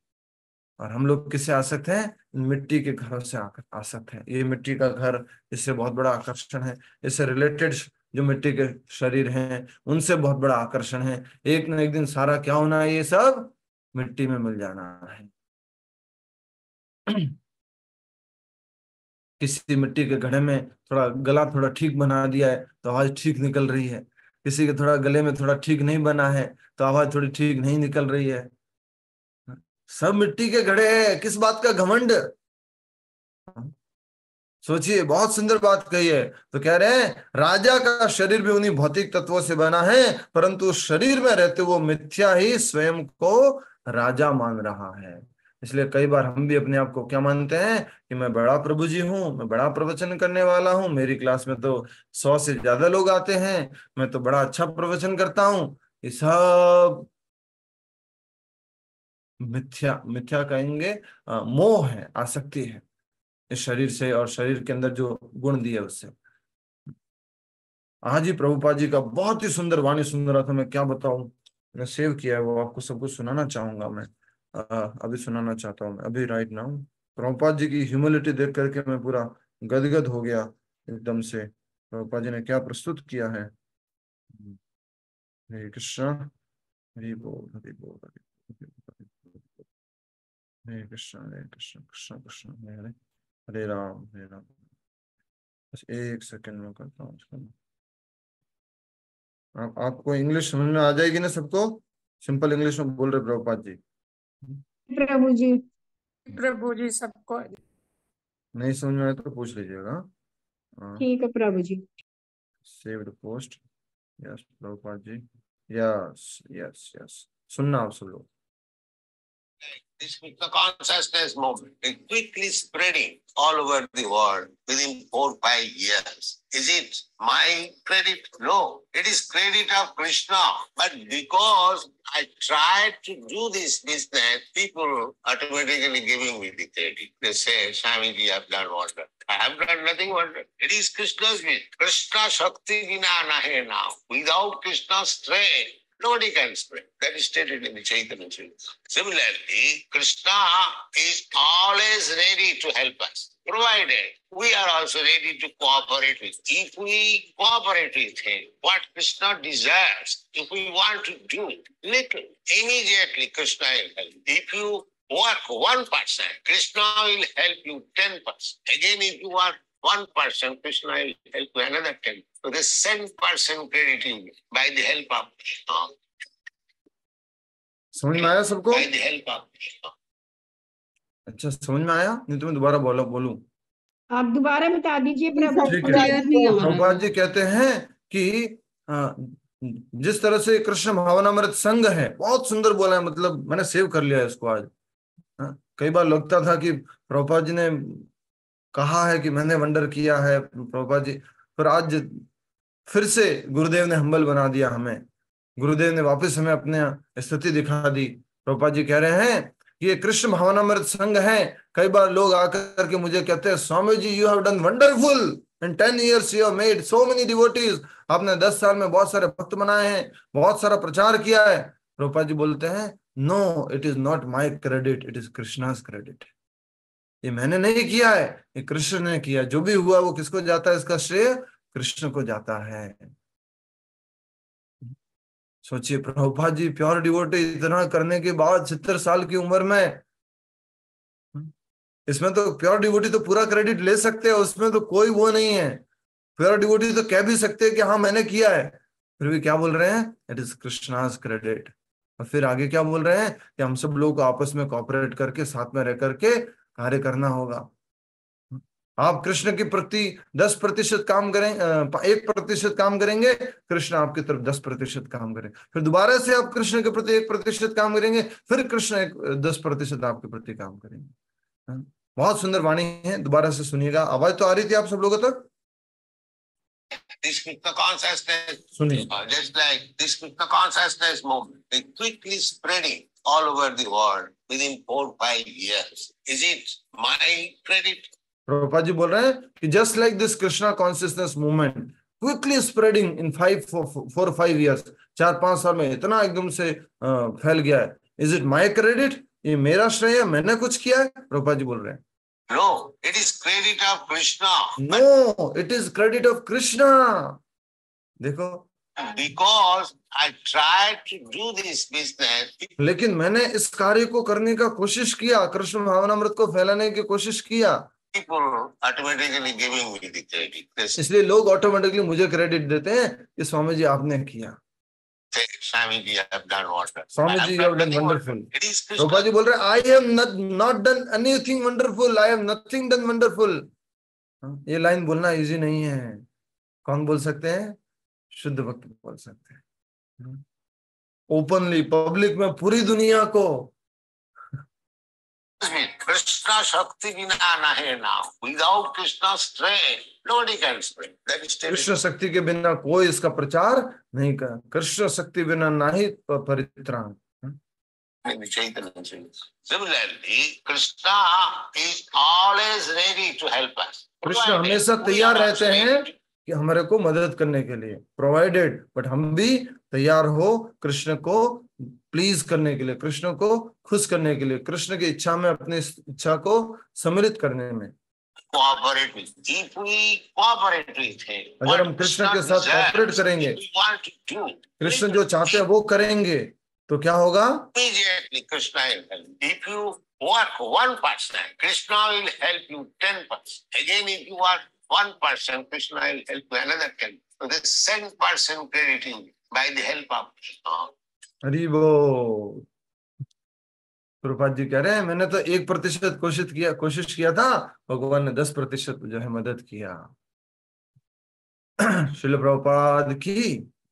और हम लोग किससे आसक्त हैं? मिट्टी के घरों से आसक्त हैं। ये मिट्टी का घर, इससे बहुत बड़ा आकर्षण है, इससे रिलेटेड जो मिट्टी के शरीर हैं उनसे बहुत बड़ा आकर्षण है। एक न एक दिन सारा क्या होना है, ये सब मिट्टी में मिल जाना है। किसी मिट्टी के घड़े में थोड़ा गला थोड़ा ठीक बना दिया है तो आवाज ठीक निकल रही है, किसी के थोड़ा गले में थोड़ा ठीक नहीं बना है तो आवाज थोड़ी ठीक नहीं निकल रही है। सब मिट्टी के घड़े हैं, किस बात का घमंड। सोचिए, बहुत सुंदर बात कही है। तो कह रहे हैं राजा का शरीर भी उन्हीं भौतिक तत्वों से बना है, परंतु शरीर में रहते वो मिथ्या ही स्वयं को राजा मान रहा है। इसलिए कई बार हम भी अपने आप को क्या मानते हैं कि मैं बड़ा प्रभु जी हूं, मैं बड़ा प्रवचन करने वाला हूं, मेरी क्लास में तो 100 से ज्यादा लोग आते हैं, मैं तो बड़ा अच्छा प्रवचन करता हूं। ये सब मिथ्या मिथ्या कहेंगे, मोह है, आसक्ति है इस शरीर से और शरीर के अंदर जो गुण दिए उससे। आज ही प्रभुपाद जी का बहुत ही सुंदर वाणी सुन रहा था, मैं क्या बताऊं, मैंने सेव किया है, वो आपको सब कुछ सुनाना चाहूंगा मैं। अभी सुनाना चाहता हूँ मैं, अभी राइट नाउ। प्रभुपाद जी की ह्यूमिलिटी देख करके मैं पूरा गदगद हो गया एकदम से। प्रभुपाद जी ने क्या प्रस्तुत किया है। हरे कृष्ण, हरि बोल, हरि बोल, हरि बोल, हरे कृष्ण, हरे कृष्ण, कृष्ण कृष्ण हरे हरे, हरे राम, हरे राम। बस एक सेकंड में करता हूँ इसको। आपको इंग्लिश समझ में आ जाएगी ना सबको? सिंपल इंग्लिश में बोल रहे प्रभुपाद जी।
प्रभु जी।
प्रभु जी सबको
नहीं समझ में आए तो पूछ लीजिएगा।
ठीक है प्रभु जी।
Saved post, yes Prabhupada ji, yes yes yes. सुनना आप सब लोग।
This Krishna consciousness movement is quickly spreading all over the world within 4-5 years. Is it my credit? No, it is credit of Krishna. But because I tried to do this business, people automatically giving me the credit. They say, Swami, you have done wonder. I have done nothing wonder. It is Krishna's will. Krishna Shakti Vina Nahe now. Without Krishna's strength, nobody can spread. That is stated in the Chaitanya Charitamrita. Similarly, Krishna is always ready to help us, provided we are also ready to cooperate with him. If we cooperate with him, what Krishna desires, if we want to do little, immediately Krishna will help. If you work 1%, Krishna will help you 10%. Again, if you work 1%, Krishna will help you another 10%. So the 10% crediting by the help of Krishna.
समझ में आया सबको?
By the help of Krishna.
अच्छा, समझ में आया? नहीं तो मैं दोबारा बोलूं।
आप दोबारा बता दीजिए प्रभु।
ठीक है। प्रभुपाद जी कहते हैं कि जिस तरह से कृष्ण भावनामृत संघ है, बहुत सुंदर बोला है, मतलब मैंने सेव कर लिया है इसको आज। कई बार लगता था कि प्रभुपाद जी ने कहा है कि मैंने वंडर किया है प्रभुपाद जी, पर आज फिर से गुरुदेव ने हम्बल बना दिया हमें। गुरुदेव ने वापस हमें अपने स्थिति दिखा दी। प्रभुपाद जी कह रहे हैं कि ये कृष्ण भावनामृत संघ है। कई बार लोग आकर के मुझे कहते हैं, Swami ji you have done wonderful, in 10 years you have made so many devotees. आपने 10 साल में बहुत सारे भक्त बनाए हैं, बहुत सारा प्रचार किया है। प्रभुपाद जी बोलते हैं, no, it is not my credit, it is Krishna's credit. ये मैंने नहीं किया है, ये कृष्ण ने किया। जो भी हुआ वो किसको जाता है? इसका श्रेय कृष्ण को जाता है। सोचिए, प्रभुपाद जी प्योर डिवोटी इतना करने के बाद 70 साल की उम्र में, इसमें तो प्योर डिवोटी तो पूरा क्रेडिट ले सकते हैं, उसमें तो कोई वो नहीं है। प्योर डिवोटी तो कह भी सकते हैं कि हाँ मैंने किया है, फिर भी क्या बोल रहे हैं? It is Krishna's credit. और फिर आगे क्या बोल रहे हैं कि हम सब लोग आपस में कोऑपरेट करके साथ में रह करके कार्य करना होगा। आप कृष्ण के प्रति 10% काम करें, 1% काम करेंगे, कृष्ण आपकी तरफ 10% काम करें। फिर दोबारा से आप कृष्ण के प्रति 1% काम करेंगे, फिर कृष्ण 10% आपके प्रति काम करेंगे। बहुत सुंदर वाणी है, दोबारा से सुनिएगा। आवाज तो आ रही थी आप सब लोगों तक?
This Krishna consciousness,
सुनिए।
just like this Krishna consciousness movement, is quickly spreading all over the world within 4-5 years. Is it my credit?
Prabhupada ji बोल रहे हैं कि just like this Krishna consciousness movement quickly spreading in 4-5 years, 4-5 साल में इतना एकदम से फैल गया है। Is it my credit? ये मेरा श्रेय है, मैंने कुछ किया है? प्रभुपाद जी बोल रहे हैं,
No, it is credit of Krishna.
No, it is credit of Krishna. देखो,
because I tried to do this business,
लेकिन मैंने इस कार्य को करने का कोशिश किया, कृष्ण भावनामृत को फैलाने की कोशिश किया,
people automatically giving me the credit.
इसलिए लोग ऑटोमेटिकली मुझे क्रेडिट देते हैं कि स्वामी जी आपने किया,
Swami ji, I have done wonderful.
Swami ji you have done wonderful. Prabhupada ji बोल रहे I am not done anything wonderful, I have nothing done wonderful. ये लाइन बोलना इजी नहीं है. कौन बोल सकते हैं? शुद्ध भक्त बोल सकते हैं ओपनली, पब्लिक में, पूरी दुनिया को.
Krishna Shakti vina nahe now. Without Krishna's strength, nobody can spread. That is
Krishna शक्ति के बिना कोई इसका प्रचार नहीं कर. कृष्ण शक्ति बिना नहीं परित्राण.
Similarly, Krishna is always ready to help us.
Krishna हमेशा तैयार रहते हैं कि हमारे को मदद करने के लिए, प्रोवाइडेड, बट हम भी तैयार हो कृष्ण को प्लीज करने के लिए, कृष्ण को खुश करने के लिए, कृष्ण की इच्छा में अपनी इच्छा को सम्मिलित करने में. अगर हम कृष्ण के साथ कोऑपरेट करेंगे, कृष्ण जो चाहते हैं वो करेंगे, तो क्या होगा?
Krishna will help. If you work 1%, Krishna will help you 10%. Again, if you work 1%, Krishna will help you another 10%. So this 10% crediting by the help of Krishna.
Hari बोल. प्रभुपाद जी कह रहे हैं मैंने तो 1% कोशिश किया था, भगवान ने 10% जो है मदद किया. श्रील प्रभुपाद की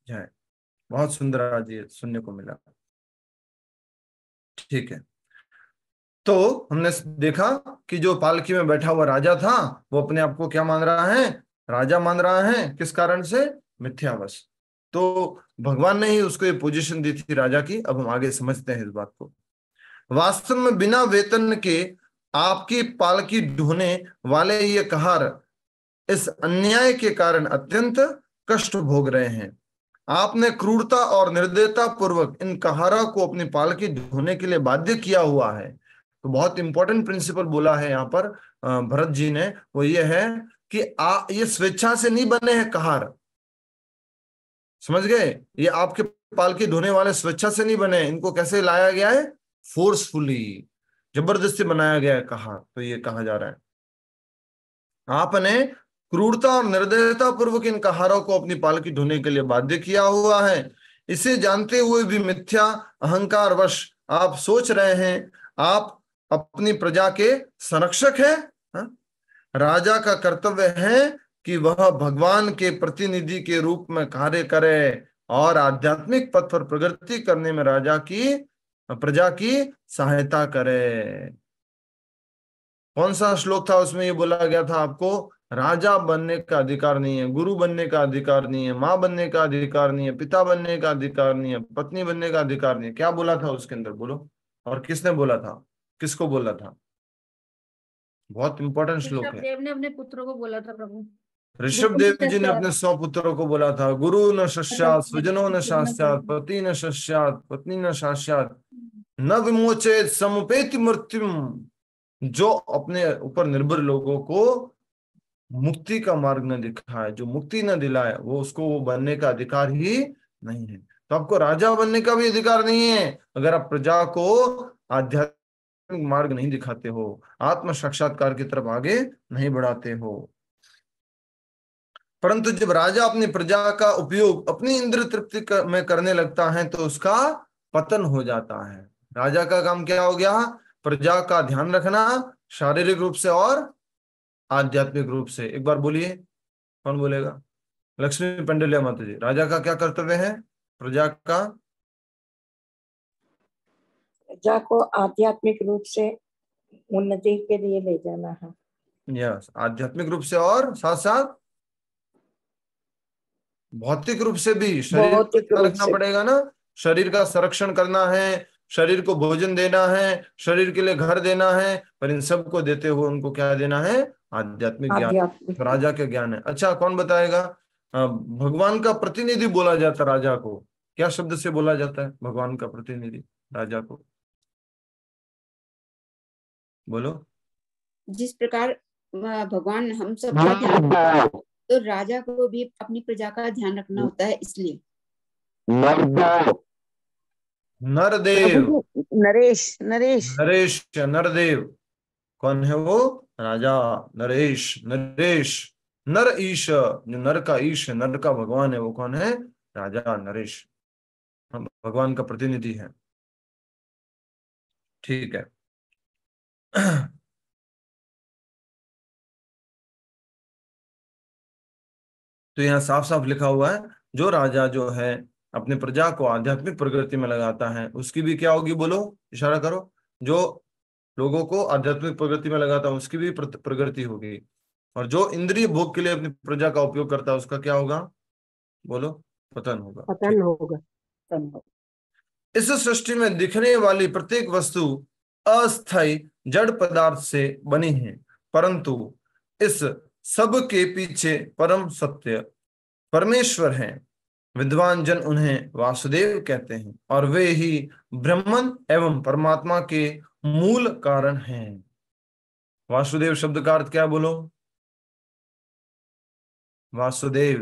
जय. बहुत सुंदर आज ये सुनने को मिला. ठीक है, तो हमने देखा कि जो पालकी में बैठा हुआ राजा था वो अपने आप को क्या मान रहा है? राजा मान रहा है. किस कारण से? मिथ्यावश. तो भगवान ने ही उसको ये पोजीशन दी थी राजा की. अब हम आगे समझते हैं इस बात को. वास्तव में बिना वेतन के आपकी पालकी ढोने वाले ये कहार इस अन्याय के कारण अत्यंत कष्ट भोग रहे हैं. आपने क्रूरता और निर्दयता पूर्वक इन कहारा को अपनी पालकी ढोने के लिए बाध्य किया हुआ है. तो बहुत इंपॉर्टेंट प्रिंसिपल बोला है यहाँ पर भरत जी ने, वो ये है कि ये स्वेच्छा से नहीं बने हैं कहार. समझ गए? ये आपके पालकी ढोने वाले स्वेच्छा से नहीं बने. इनको कैसे लाया गया है? फोर्सफुली, जबरदस्ती बनाया गया है कहार. तो ये कहा जा रहा है आपने क्रूरता और निर्दयता पूर्वक इन कहारों को अपनी पालकी ढोने के लिए बाध्य किया हुआ है. इसे जानते हुए भी मिथ्या अहंकार वश आप सोच रहे हैं आप अपनी प्रजा के संरक्षक हैं. राजा का कर्तव्य है कि वह भगवान के प्रतिनिधि के रूप में कार्य करे और आध्यात्मिक पथ पर प्रगति करने में प्रजा की सहायता करे. कौन सा श्लोक था उसमें ये बोला गया था आपको? राजा बनने का अधिकार नहीं है, गुरु बनने का अधिकार नहीं है, माँ बनने का अधिकार नहीं है, पिता बनने का अधिकार नहीं है, पत्नी बनने का अधिकार नहीं है. क्या बोला था उसके अंदर? बोलो. और किसने बोला था? किसको बोला था? बहुत इंपॉर्टेंट श्लोक है.
ऋषभदेव ने अपने पुत्रों को बोला था प्रभु.
ऋषभदेव जी ने अपने 100 पुत्रों को बोला था, गुरु न शस्यात् स्वजनो न शास्यात् पति न शस्यात् पत्नी न शास्यात् न विमोचेत समुपेति मृत्युम. जो अपने ऊपर निर्भर लोगों को मुक्ति का मार्ग न दिखाए, जो मुक्ति न दिलाए, वो उसको वो बनने का अधिकार ही नहीं है. तो आपको राजा बनने का भी अधिकार नहीं है अगर आप प्रजा को आध्यात्मिक मार्ग नहीं दिखाते हो, आत्म साक्षात्कार की तरफ आगे नहीं बढ़ाते हो. परंतु जब राजा अपनी प्रजा का उपयोग अपनी इंद्र तृप्ति में करने लगता है तो उसका पतन हो जाता है. राजा का काम क्या हो गया? प्रजा का ध्यान रखना, शारीरिक रूप से और आध्यात्मिक रूप से. एक बार बोलिए, कौन बोलेगा? लक्ष्मी पेंडलिया माता जी. राजा का क्या कर्तव्य है? प्रजा
को आध्यात्मिक रूप से उन्नति के लिए ले जाना है.
यस, आध्यात्मिक रूप से और साथ साथ भौतिक रूप से भी शरीर का रखना पड़ेगा ना. शरीर का संरक्षण करना है, शरीर को भोजन देना है, शरीर के लिए घर देना है, पर इन सब को देते हुए उनको क्या देना है? आध्यात्मिक ज्ञान. राजा के ज्ञान है. अच्छा, कौन बताएगा? भगवान का प्रतिनिधि बोला जाता राजा को. क्या शब्द से बोला जाता है भगवान का प्रतिनिधि राजा को? बोलो.
जिस प्रकार भगवान हम सब का ध्यान
तो राजा को भी अपनी प्रजा का ध्यान रखना होता है, इसलिए।
नरदेव
नरदेव,
नरेश नरेश
नरेश या नरदेव, कौन है वो? राजा नरेश। नरेश नर ईश, जो नर का ईश है, नर का भगवान है, वो कौन है? राजा नरेश, भगवान का प्रतिनिधि है। ठीक है। तो यहाँ साफ साफ लिखा हुआ है, जो राजा जो है अपने प्रजा को आध्यात्मिक प्रगति में लगाता है, उसकी भी क्या होगी? बोलो, इशारा करो। जो लोगों को आध्यात्मिक प्रगति में लगाता है, उसकी भी प्रगति होगी। और जो इंद्रिय भोग के लिए अपनी प्रजा का उपयोग करता है, उसका क्या होगा? बोलो, पतन होगा।
पतन होगा।
इस सृष्टि में दिखने वाली प्रत्येक वस्तु अस्थायी जड़ पदार्थ से बनी है, परंतु इस सब के पीछे परम सत्य परमेश्वर हैं। विद्वान जन उन्हें वासुदेव कहते हैं, और वे ही ब्रह्मन एवं परमात्मा के मूल कारण हैं। वासुदेव शब्द का अर्थ क्या? बोलो, वासुदेव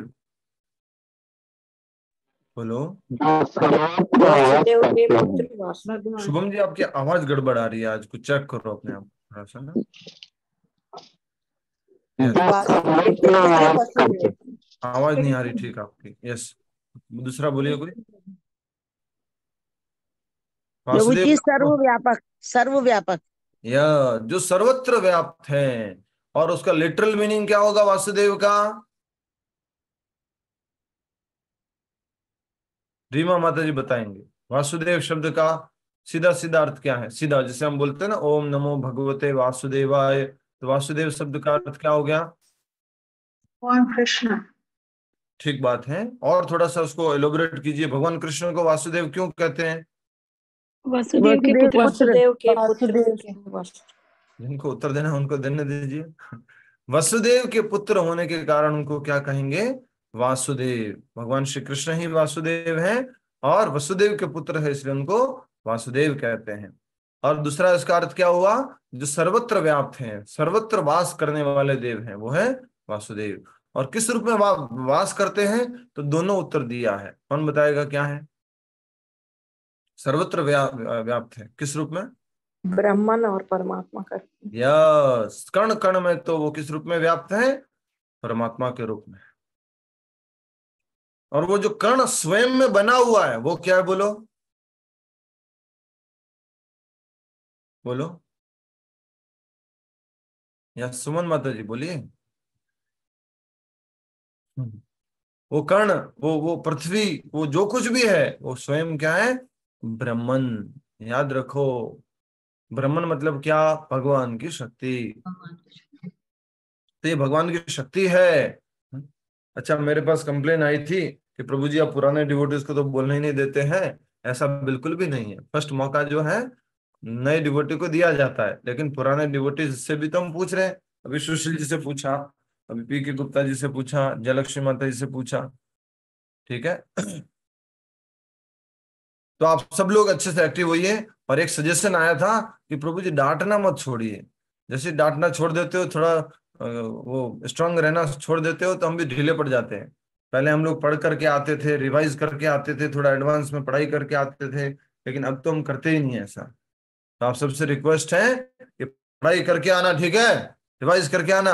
बोलो।
वासुदेव के पुत्र
शुभम जी, आपकी आवाज गड़बड़ आ रही है आज, कुछ चेक करो अपने आप थोड़ा सा ना। आवाज नहीं आ रही ठीक आपकी। यस, दूसरा बोलिए कोई।
प्रभु जी सर्वव्यापक, सर्वव्यापक,
या जो सर्वत्र व्याप्त है। और उसका लिटरल मीनिंग क्या होगा वासुदेव का? रीमा माता जी बताएंगे वासुदेव शब्द का सीधा सीधा अर्थ क्या है। सीधा जैसे हम बोलते हैं ना, ओम नमो भगवते वासुदेवाय, तो वासुदेव शब्द का अर्थ क्या हो गया?
भगवान कृष्ण।
ठीक बात है। और थोड़ा सा उसको एलोबरेट कीजिए, भगवान कृष्ण को वासुदेव क्यों कहते हैं?
वासुदेव के पुत्र। वासुदेव के पुत्र।
जिनको उत्तर देना उनको देने दीजिए। वसुदेव के पुत्र होने के कारण उनको क्या कहेंगे? वासुदेव। भगवान श्री कृष्ण ही वासुदेव हैं और वसुदेव के पुत्र है, इसलिए उनको वासुदेव कहते हैं। और दूसरा इसका अर्थ क्या हुआ? जो सर्वत्र व्याप्त हैं, सर्वत्र वास करने वाले देव हैं, वो है वासुदेव। और किस रूप में वास करते हैं? तो दोनों उत्तर दिया है। कौन बताएगा क्या है? सर्वत्र व्याप्त है, किस रूप में?
ब्रह्मन और परमात्मा का।
यस, कण कण में तो वो किस रूप में व्याप्त है? परमात्मा के रूप में। और वो जो कण स्वयं में बना हुआ है, वो क्या है? बोलो बोलो। या सुमन माता जी बोलिए। वो कण, वो पृथ्वी, वो जो कुछ भी है, वो स्वयं क्या है? ब्रह्मन। याद रखो, ब्रह्मन मतलब क्या? भगवान की शक्ति। तो ये भगवान की शक्ति है। अच्छा, मेरे पास कंप्लेन आई थी कि प्रभु जी आप पुराने डिवोटीज को तो बोलने ही नहीं देते हैं। ऐसा बिल्कुल भी नहीं है। फर्स्ट मौका जो है नए डिवोटी को दिया जाता है, लेकिन पुराने डिवोटीज से भी तो हम पूछ रहे हैं। अभी सुशील जी से पूछा, अभी पी के गुप्ता जी से पूछा, जयलक्ष्मी माता जी से पूछा। ठीक है, तो आप सब लोग अच्छे से एक्टिव होइए। और एक सजेशन आया था कि प्रभु जी डांटना मत छोड़िए। जैसे डांटना छोड़ देते हो, थोड़ा वो स्ट्रांग रहना छोड़ देते हो, तो हम भी ढीले पड़ जाते हैं। पहले हम लोग पढ़ करके आते थे, रिवाइज करके आते थे, थोड़ा एडवांस में पढ़ाई करके आते थे, लेकिन अब तो हम करते ही नहीं है ऐसा। तो आप सबसे रिक्वेस्ट है कि पढ़ाई करके आना, ठीक है? रिवाइज करके आना।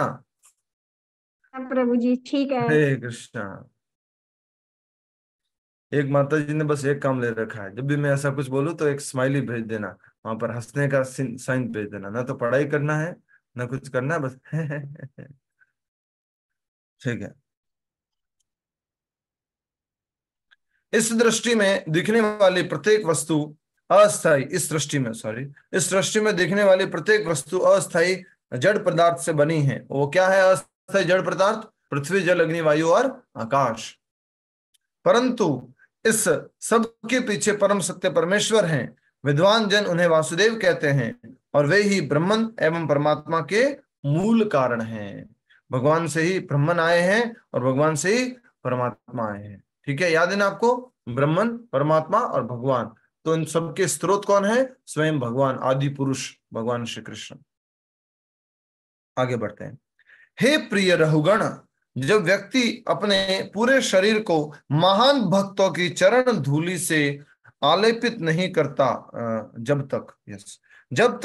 प्रभु जी ठीक है।
हरे कृष्णा। एक माता जी ने बस एक काम ले रखा है, जब भी मैं ऐसा कुछ बोलूं तो एक स्माइली भेज देना, वहां पर हंसने का साइन भेज देना। ना तो पढ़ाई करना है ना कुछ करना है, बस ठीक है। इस दृष्टि में दिखने वाली प्रत्येक वस्तु अस्थायी, इस दृष्टि में दिखने वाली प्रत्येक वस्तु अस्थायी जड़ पदार्थ से बनी है। वो क्या है अस्थायी जड़ पदार्थ? पृथ्वी, जल, अग्नि, वायु और आकाश। परंतु इस सब के पीछे परम सत्य परमेश्वर हैं। विद्वान जन उन्हें वासुदेव कहते हैं, और वे ही ब्रह्मन एवं परमात्मा के मूल कारण हैं। भगवान से ही ब्रह्मन आए हैं और भगवान से ही परमात्मा आए हैं। ठीक है, याद है ना आपको? ब्रह्मन, परमात्मा और भगवान। तो इन सबके स्रोत कौन है? स्वयं भगवान, आदि पुरुष भगवान श्री कृष्ण। आगे बढ़ते हैं। हे प्रिय रहुगण, जब व्यक्ति अपने पूरे शरीर को महान भक्तों की चरण धूलि से आलेपित नहीं करता, जब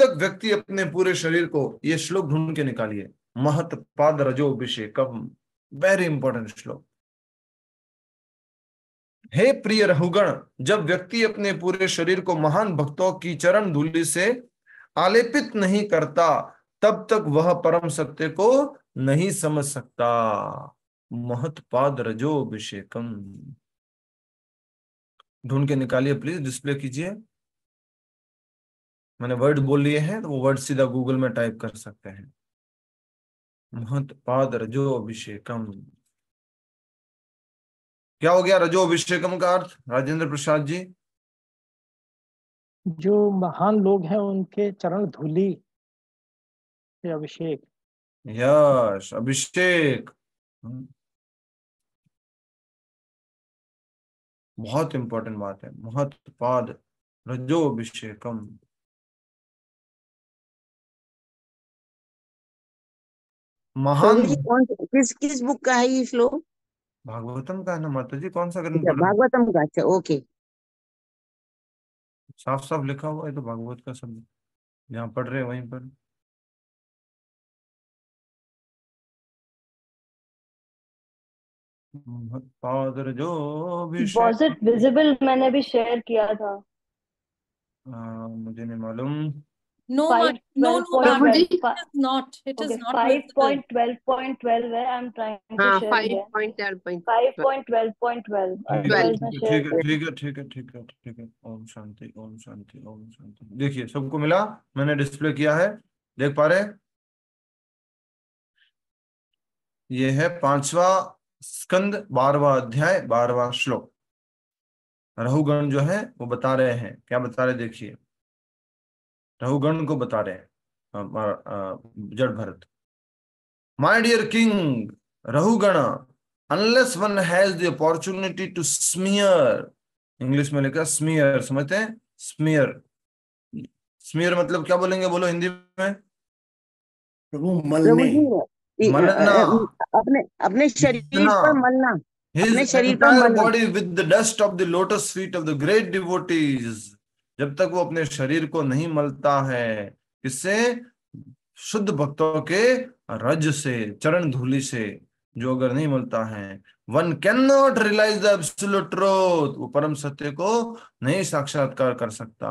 तक व्यक्ति अपने पूरे शरीर को, ये श्लोक ढूंढ के निकालिए, महत पाद रजोभिषेकम, वेरी इंपॉर्टेंट श्लोक। हे प्रिय रहुगण, जब व्यक्ति अपने पूरे शरीर को महान भक्तों की चरण धूलि से आलेपित नहीं करता, तब तक वह परम सत्य को नहीं समझ सकता। महत पाद रजोभिषेकम, ढूंढ के निकालिए प्लीज, डिस्प्ले कीजिए। मैंने वर्ड बोल लिए हैं तो वो वर्ड सीधा गूगल में टाइप कर सकते हैं। महत पाद रजोभिषेकम, क्या हो गया रजोभिषेकम का अर्थ, राजेंद्र प्रसाद जी?
जो महान लोग हैं उनके चरण धूलि से अभिषेक।
यश, अभिषेक, बहुत इंपॉर्टेंट बात है। महत पाद रजोभिषेकम, महान।
किस किस बुक का है ये श्लोक?
भागवतम का है ना माता जी, कौन सा ग्रंथ
अच्छा,
पढ़ रहे हैं?
भागवतम का, अच्छा ओके।
साफ साफ लिखा हुआ है तो भागवत का शब्द, जहाँ पढ़ रहे हैं वहीं पर। महत्पाद रजोभिषेक,
Was it visible? मैंने भी शेयर किया था।
मुझे नहीं मालूम।
No, no,
Prabhu ji,
it is not. It is not visible.
5.12.12 है। I'm trying to
हाँ,
share here. 5.12.12
ठीक है। ओम शांति, ओम शांति, ओम शांति। देखिए सबको मिला, मैंने डिस्प्ले किया है, देख पा रहे? ये है 5वां स्कंद 12वां अध्याय 12वां श्लोक। रहुगण जो है वो बता रहे हैं, क्या बता रहे देखिए, रहुगण को बता रहे हैं Jada Bharata. My dear king Rahugana, unless one has the opportunity to smear, English में लिखा स्मीयर, समझते हैं? स्मीयर, स्मीयर मतलब क्या बोलेंगे, बोलो हिंदी में?
प्रभु मलने,
मलना,
अपने शरीर पर मलना, अपने शरीर पर मलना।
Body with the dust of the lotus feet of the great devotees, जब तक वो अपने शरीर को नहीं मलता है, किससे? शुद्ध भक्तों के रज से, चरण धूलि से, जो अगर नहीं मलता है, one can not realise the absolute truth, वो परम सत्य को नहीं साक्षात्कार कर सकता।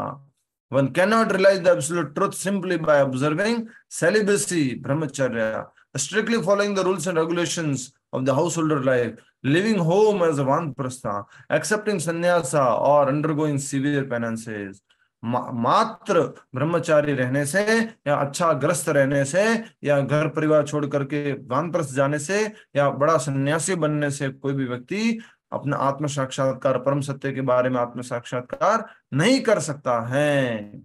One can not realise the absolute truth simply by observing celibacy, brahmacharya, strictly following the rules and regulations of the householder life, living home as a vanprastha, accepting sannyasa or undergoing severe penances। मात्र ब्रह्मचारी रहने से या अच्छा ग्रस्त रहने से या घर परिवार छोड़ करके वानप्रस्थ जाने से या बड़ा सन्यासी बनने से कोई भी व्यक्ति अपना आत्म साक्षात्कार, परम सत्य के बारे में आत्म साक्षात्कार नहीं कर सकता है।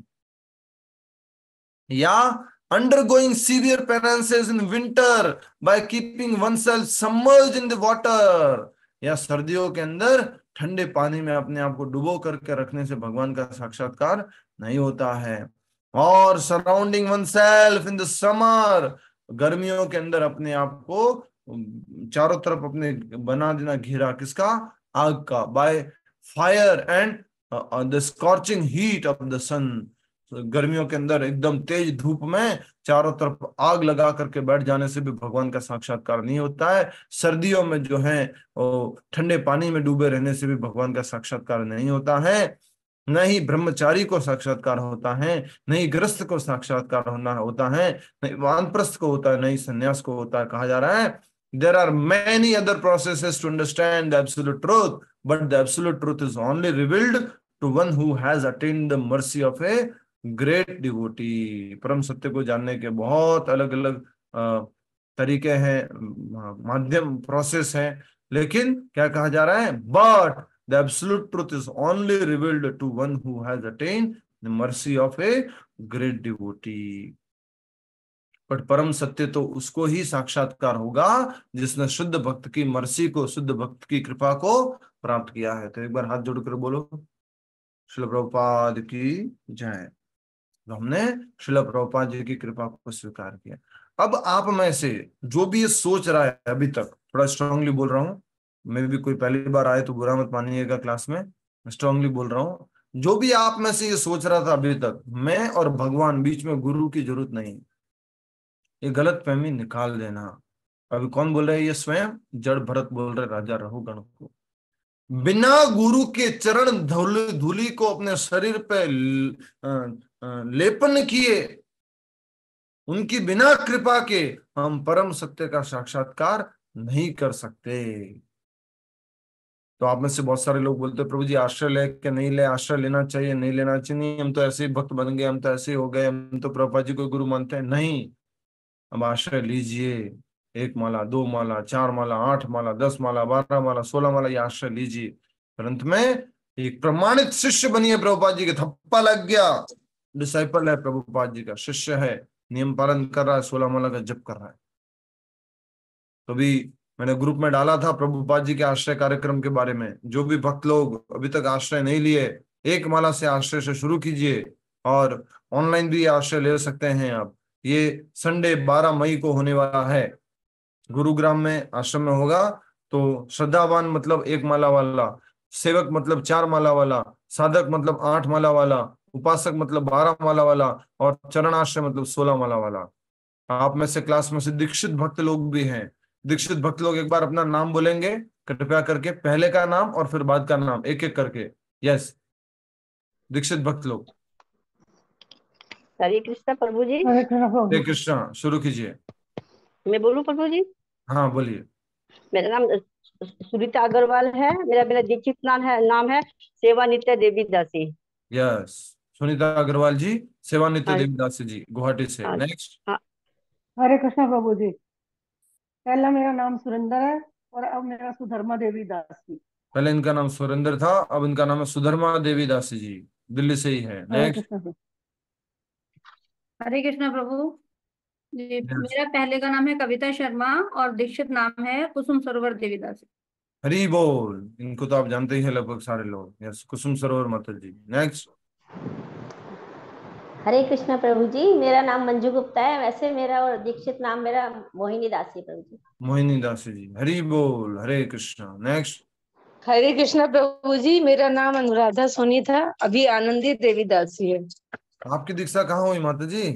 या undergoing severe penances in winter by keeping oneself submerged in the water, या सर्दियों के अंदर ठंडे पानी में अपने आप को डुबो करके रखने से भगवान का साक्षात्कार नहीं होता है। और surrounding oneself in the summer, गर्मियों के अंदर अपने आप को चारों तरफ अपने बना देना घेरा, किसका? आग का, by fire and the scorching heat of the sun, गर्मियों के अंदर एकदम तेज धूप में चारों तरफ आग लगा करके बैठ जाने से भी भगवान का साक्षात्कार नहीं होता है। सर्दियों में जो है वो ठंडे पानी में डूबे रहने से भी भगवान का साक्षात्कार नहीं होता है। न ही ब्रह्मचारी को साक्षात्कार होता है, न ही गृहस्थ को साक्षात्कार होता है, न ही वानप्रस्थ को होता है, न ही संन्यास को होता है। कहा जा रहा है there are many other processes to understand the absolute truth, but the absolute truth is only revealed to one who has attained the mercy of a great devotee. परम सत्य को जानने के बहुत अलग अलग तरीके हैं, माध्यम, प्रोसेस है, लेकिन क्या कहा जा रहा है? But the absolute truth is only revealed to one who has attained the mercy of a great devotee. But परम सत्य तो उसको ही साक्षात्कार होगा जिसने शुद्ध भक्त की मर्सी को, शुद्ध भक्त की कृपा को प्राप्त किया है। तो एक बार हाथ जोड़कर बोलो श्रील प्रभुपाद की जय। तो हमने श्रील प्रभुपाद जी की कृपा को स्वीकार किया। अब आप में से जो भी ये सोच रहा है अभी तक थोड़ा स्ट्रांगली बोल रहा हूँ, मैं भी कोई पहली बार आए तो बुरा मत मानिएगा क्लास में, स्ट्रांगली बोल रहा हूँ। जो भी आप में से ये सोच रहा था अभी तक मैं और भगवान बीच में गुरु की जरूरत नहीं, ये गलत फहमी निकाल देना। अभी कौन बोल रहे हैं? ये स्वयं जड़ भरत बोल रहे राजा रहुगण को। बिना गुरु के चरण धूलि को अपने शरीर पे लेपन किए, उनकी बिना कृपा के हम परम सत्य का साक्षात्कार नहीं कर सकते। तो आप में से बहुत सारे लोग बोलते हैं प्रभु जी आश्रय ले के नहीं ले, आश्रय लेना चाहिए नहीं लेना चाहिए, नहीं हम तो ऐसे ही भक्त बन गए, हम तो ऐसे ही हो गए, हम तो प्रभुपाद जी को गुरु मानते हैं। नहीं, अब आश्रय लीजिए, 1 माला 2 माला 4 माला 8 माला 10 माला 12 माला 16 माला ये आश्रय लीजिए, परंतु में एक प्रमाणित शिष्य बनिए प्रभुपाद जी के। थप्पा लग गया, डिसाइपल है प्रभुपाद जी का, शिष्य है, नियम पालन कर रहा है, 16 माला का जप कर रहा है। तो भी मैंने ग्रुप में डाला था प्रभुपाद जी के आश्रय कार्यक्रम के बारे में। जो भी भक्त लोग अभी तक आश्रय नहीं लिए, 1 माला से आश्रय से शुरू कीजिए, और ऑनलाइन भी आश्रय ले सकते हैं आप। ये संडे 12 मई को होने वाला है, गुरुग्राम में आश्रम में होगा। तो श्रद्धावान मतलब 1 माला वाला, सेवक मतलब 4 माला वाला, साधक मतलब 8 माला वाला, उपासक मतलब 12 माला वाला, और चरण आश्रय मतलब 16 माला वाला। आप में से क्लास में से दीक्षित भक्त लोग भी हैं। दीक्षित भक्त लोग एक बार अपना नाम बोलेंगे कृपया करके, पहले का नाम और फिर बाद का नाम एक एक करके। यस, दीक्षित भक्त लोग।
हरे कृष्णा प्रभु जी।
हरे कृष्णा, शुरू कीजिए।
मैं बोलूं प्रभु जी?
हाँ बोलिए।
मेरा नाम सुनीता अग्रवाल है, मेरा दीक्षित नाम है सेवा नित्य देवी दासी।
यस, सुनीता अग्रवाल जी, सेवा नित्य देवीदास जी, गुवाहाटी से। नेक्स्ट।
हरे कृष्णा प्रभु जी। पहला मेरा नाम सुरेंद्र है और अब मेरा सुधर्मा देवी दासी।
पहले इनका नाम सुरेंद्र था, अब इनका नाम है सुधर्मा देवी दासी जी, दिल्ली से ही है। नेक्स्ट।
हरे कृष्णा प्रभु जी। मेरा पहले का नाम है कविता शर्मा और दीक्षित नाम है कुसुम सरोवर देवीदास।
हरी बोल, इनको तो आप जानते ही हैं लगभग सारे लोग। यस, कुसुम सरोवर माता जी। नेक्स्ट।
हरे कृष्णा प्रभु जी। मेरा नाम मंजू गुप्ता है, वैसे मेरा और दीक्षित नाम मेरा मोहिनी दासी प्रभु जी।
मोहिनी दासी जी, हरी बोल, हरे कृष्णा। नेक्स्ट।
हरे कृष्णा प्रभु जी। मेरा नाम अनुराधा सोनी था, अभी आनंदी देवी दासी है।
आपकी दीक्षा कहाँ हुई माता जी?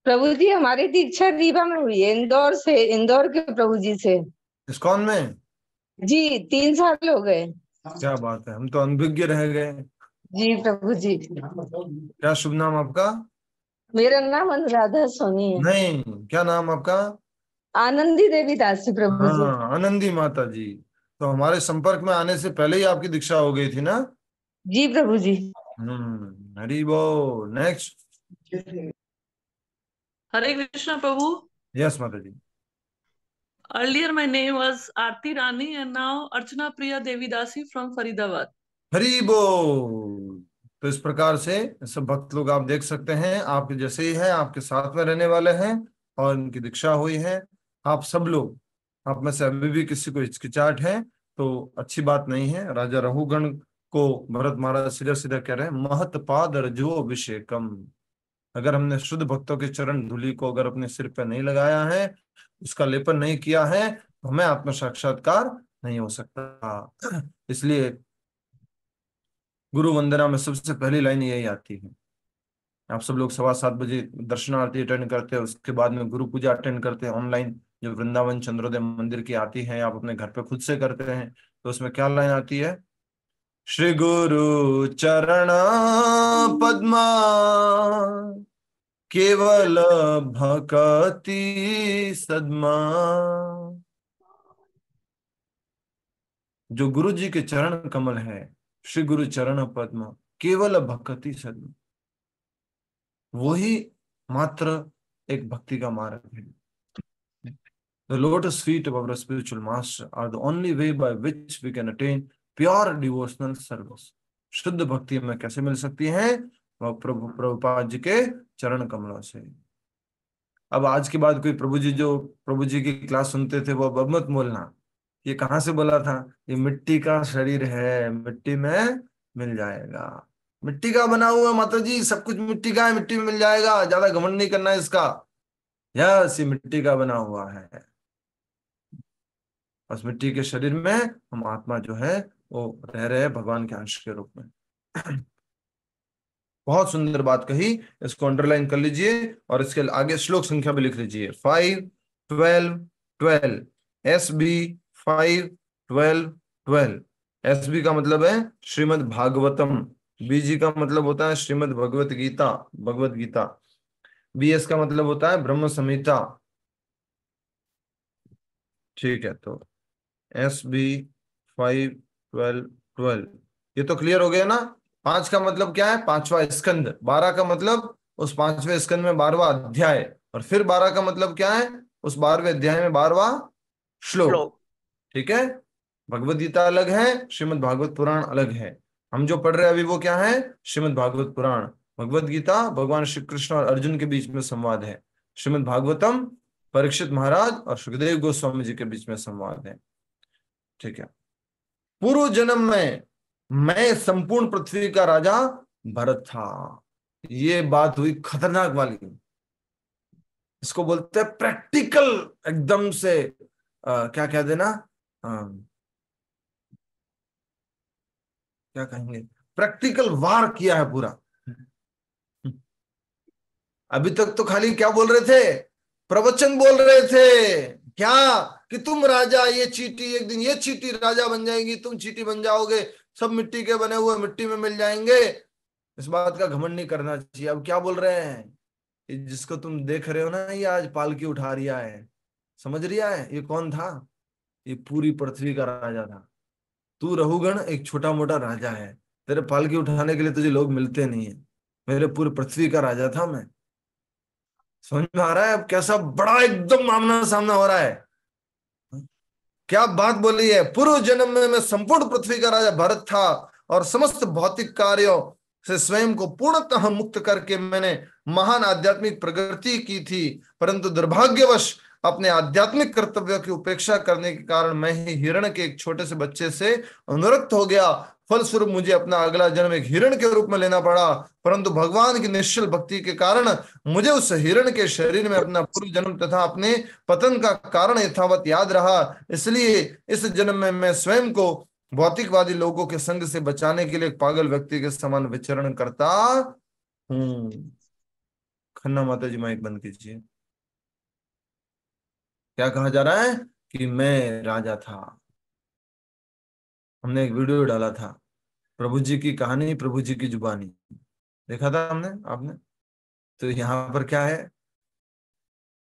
प्रभु जी हमारी दीक्षा रीवा में हुई है, इंदौर से, इंदौर के प्रभु जी से।
इस्कॉन में?
जी 3 साल हो गए।
क्या बात है, हम तो अनभिज्ञ रह गए।
जी प्रभु जी।
क्या शुभ नाम आपका?
मेरा नाम अनुराधा सोनी है।
नहीं, क्या नाम आपका?
आनंदी देवी दासी प्रभु जी।
हाँ, आनंदी माता जी। तो हमारे संपर्क में आने से पहले ही आपकी दीक्षा हो गई थी ना?
जी प्रभु जी।
हरी बोल। नेक्स्ट।
हरे कृष्णा प्रभु।
यस माता जी।
Earlier my name was Aarti Rani and now Archana Priya Devidasi from Faridabad.
हरी बोल। तो इस प्रकार से सब भक्त लोग आप देख सकते हैं, आपके जैसे ही है, आपके साथ में रहने वाले हैं और इनकी दीक्षा हुई है। आप सब लोग, आप में से अभी भी किसी को हिचकिचाहट है तो अच्छी बात नहीं है। राजा रहुगण को भरत महाराज सीधा सीधा कह रहे हैं, महत पाद रजो अभिषेकम। अगर हमने शुद्ध भक्तों के चरण धूलि को अगर अपने सिर पर नहीं लगाया है, उसका लेपन नहीं किया है, तो हमें आत्म साक्षात्कार नहीं हो सकता। इसलिए गुरु वंदना में सबसे पहली लाइन यही आती है। आप सब लोग 7:15 बजे दर्शनार्थी अटेंड करते हैं, उसके बाद में गुरु पूजा अटेंड करते हैं ऑनलाइन, जो वृंदावन चंद्रोदय मंदिर की आती है, आप अपने घर पे खुद से करते हैं। तो उसमें क्या लाइन आती है? श्री गुरु चरण पद्मा केवल भक्ति सद्मा। जो गुरु जी के चरण कमल है, श्री गुरु चरण पद्म केवल भक्ति सद्मा, वही मात्र एक भक्ति का मार्ग है। The lotus feet of our spiritual master are the only way by which we can attain pure devotional service. शुद्ध भक्ति में कैसे मिल सकती है? वह प्रभुपाद जी के चरण कमलों से। अब आज के बाद कोई प्रभु जी की क्लास सुनते थे, वो अब मत बोलना ये कहाँ से बोला था, ये मिट्टी का शरीर है, मिट्टी में मिल जाएगा। मिट्टी का बना हुआ माता जी, सब कुछ मिट्टी का है, मिट्टी में मिल जाएगा, ज्यादा घमंड नहीं करना है इसका। यस, ये मिट्टी का बना हुआ है। और इस मिट्टी के शरीर में हम आत्मा जो है वो रह रहे हैं भगवान के अंश के रूप में। बहुत सुंदर बात कही, इसको अंडरलाइन कर लीजिए और इसके आगे श्लोक संख्या भी लिख लीजिए। 5, 12, 12। SB 5, 12, 12। SB का मतलब है श्रीमद् भागवतम, BG का मतलब होता है श्रीमद् भगवत गीता, भगवत गीता। BS का मतलब होता है ब्रह्म संहिता। ठीक है, तो SB 5, 12, 12 ये तो क्लियर हो गया ना। 5 का मतलब क्या है? 5वां स्कंद। 12 का मतलब उस 5वें स्कंद में 12वां अध्याय, और फिर 12 का मतलब क्या है? उस 12वें अध्याय में 12वां श्लोक। ठीक है, भगवत गीता अलग है, श्रीमद् भागवत पुराण अलग है। हम जो पढ़ रहे हैं अभी वो क्या है? श्रीमद् भागवत पुराण। भगवत गीता भगवान श्री कृष्ण और अर्जुन के बीच में संवाद है। श्रीमद् भागवतम परीक्षित महाराज और सुखदेव गोस्वामी जी के बीच में संवाद है। ठीक है, पूर्व जन्म में मैं संपूर्ण पृथ्वी का राजा भरत था। ये बात हुई खतरनाक वाली, इसको बोलते हैं प्रैक्टिकल, एकदम से क्या कह देना, क्या कहेंगे, प्रैक्टिकल वार किया है पूरा। अभी तक तो खाली क्या बोल रहे थे? प्रवचन बोल रहे थे, क्या कि तुम राजा, ये चींटी एक दिन ये चींटी राजा बन जाएगी, तुम चींटी बन जाओगे, सब मिट्टी के बने हुए मिट्टी में मिल जाएंगे। इस बात का घमंड नहीं करना चाहिए। अब क्या बोल रहे हैं? जिसको तुम देख रहे हो ना, ये आज पालकी उठा रिया है, समझ रिया है, ये कौन था? ये पूरी पृथ्वी का राजा था। तू रहुगण एक छोटा मोटा राजा है, तेरे पालकी उठाने के लिए तुझे लोग मिलते नहीं है। मेरे पूरी पृथ्वी का राजा था मैं। समझ में आ रहा है अब कैसा बड़ा एकदम आमना सामना हो रहा है? क्या बात बोली है? पूर्व जन्म में मैं संपूर्ण पृथ्वी का राजा भरत था और समस्त भौतिक कार्यों से स्वयं को पूर्णतः मुक्त करके मैंने महान आध्यात्मिक प्रगति की थी, परंतु दुर्भाग्यवश अपने आध्यात्मिक कर्तव्यों की उपेक्षा करने के कारण मैं ही हिरण के एक छोटे से बच्चे से अनुरक्त हो गया। फलस्वरूप मुझे अपना अगला जन्म एक हिरण के रूप में लेना पड़ा, परंतु भगवान की निश्चल भक्ति के कारण मुझे उस हिरण के शरीर में अपना पूर्व जन्म तथा अपने पतन का कारण यथावत याद रहा। इसलिए इस जन्म में मैं स्वयं को भौतिकवादी लोगों के संग से बचाने के लिए एक पागल व्यक्ति के समान विचरण करता हूं। खन्ना माता जी माइक बंद कीजिए। क्या कहा जा रहा है? कि मैं राजा था। हमने एक वीडियो डाला था, प्रभु जी की कहानी, प्रभु जी की जुबानी, देखा था हमने, आपने? तो यहाँ पर क्या है?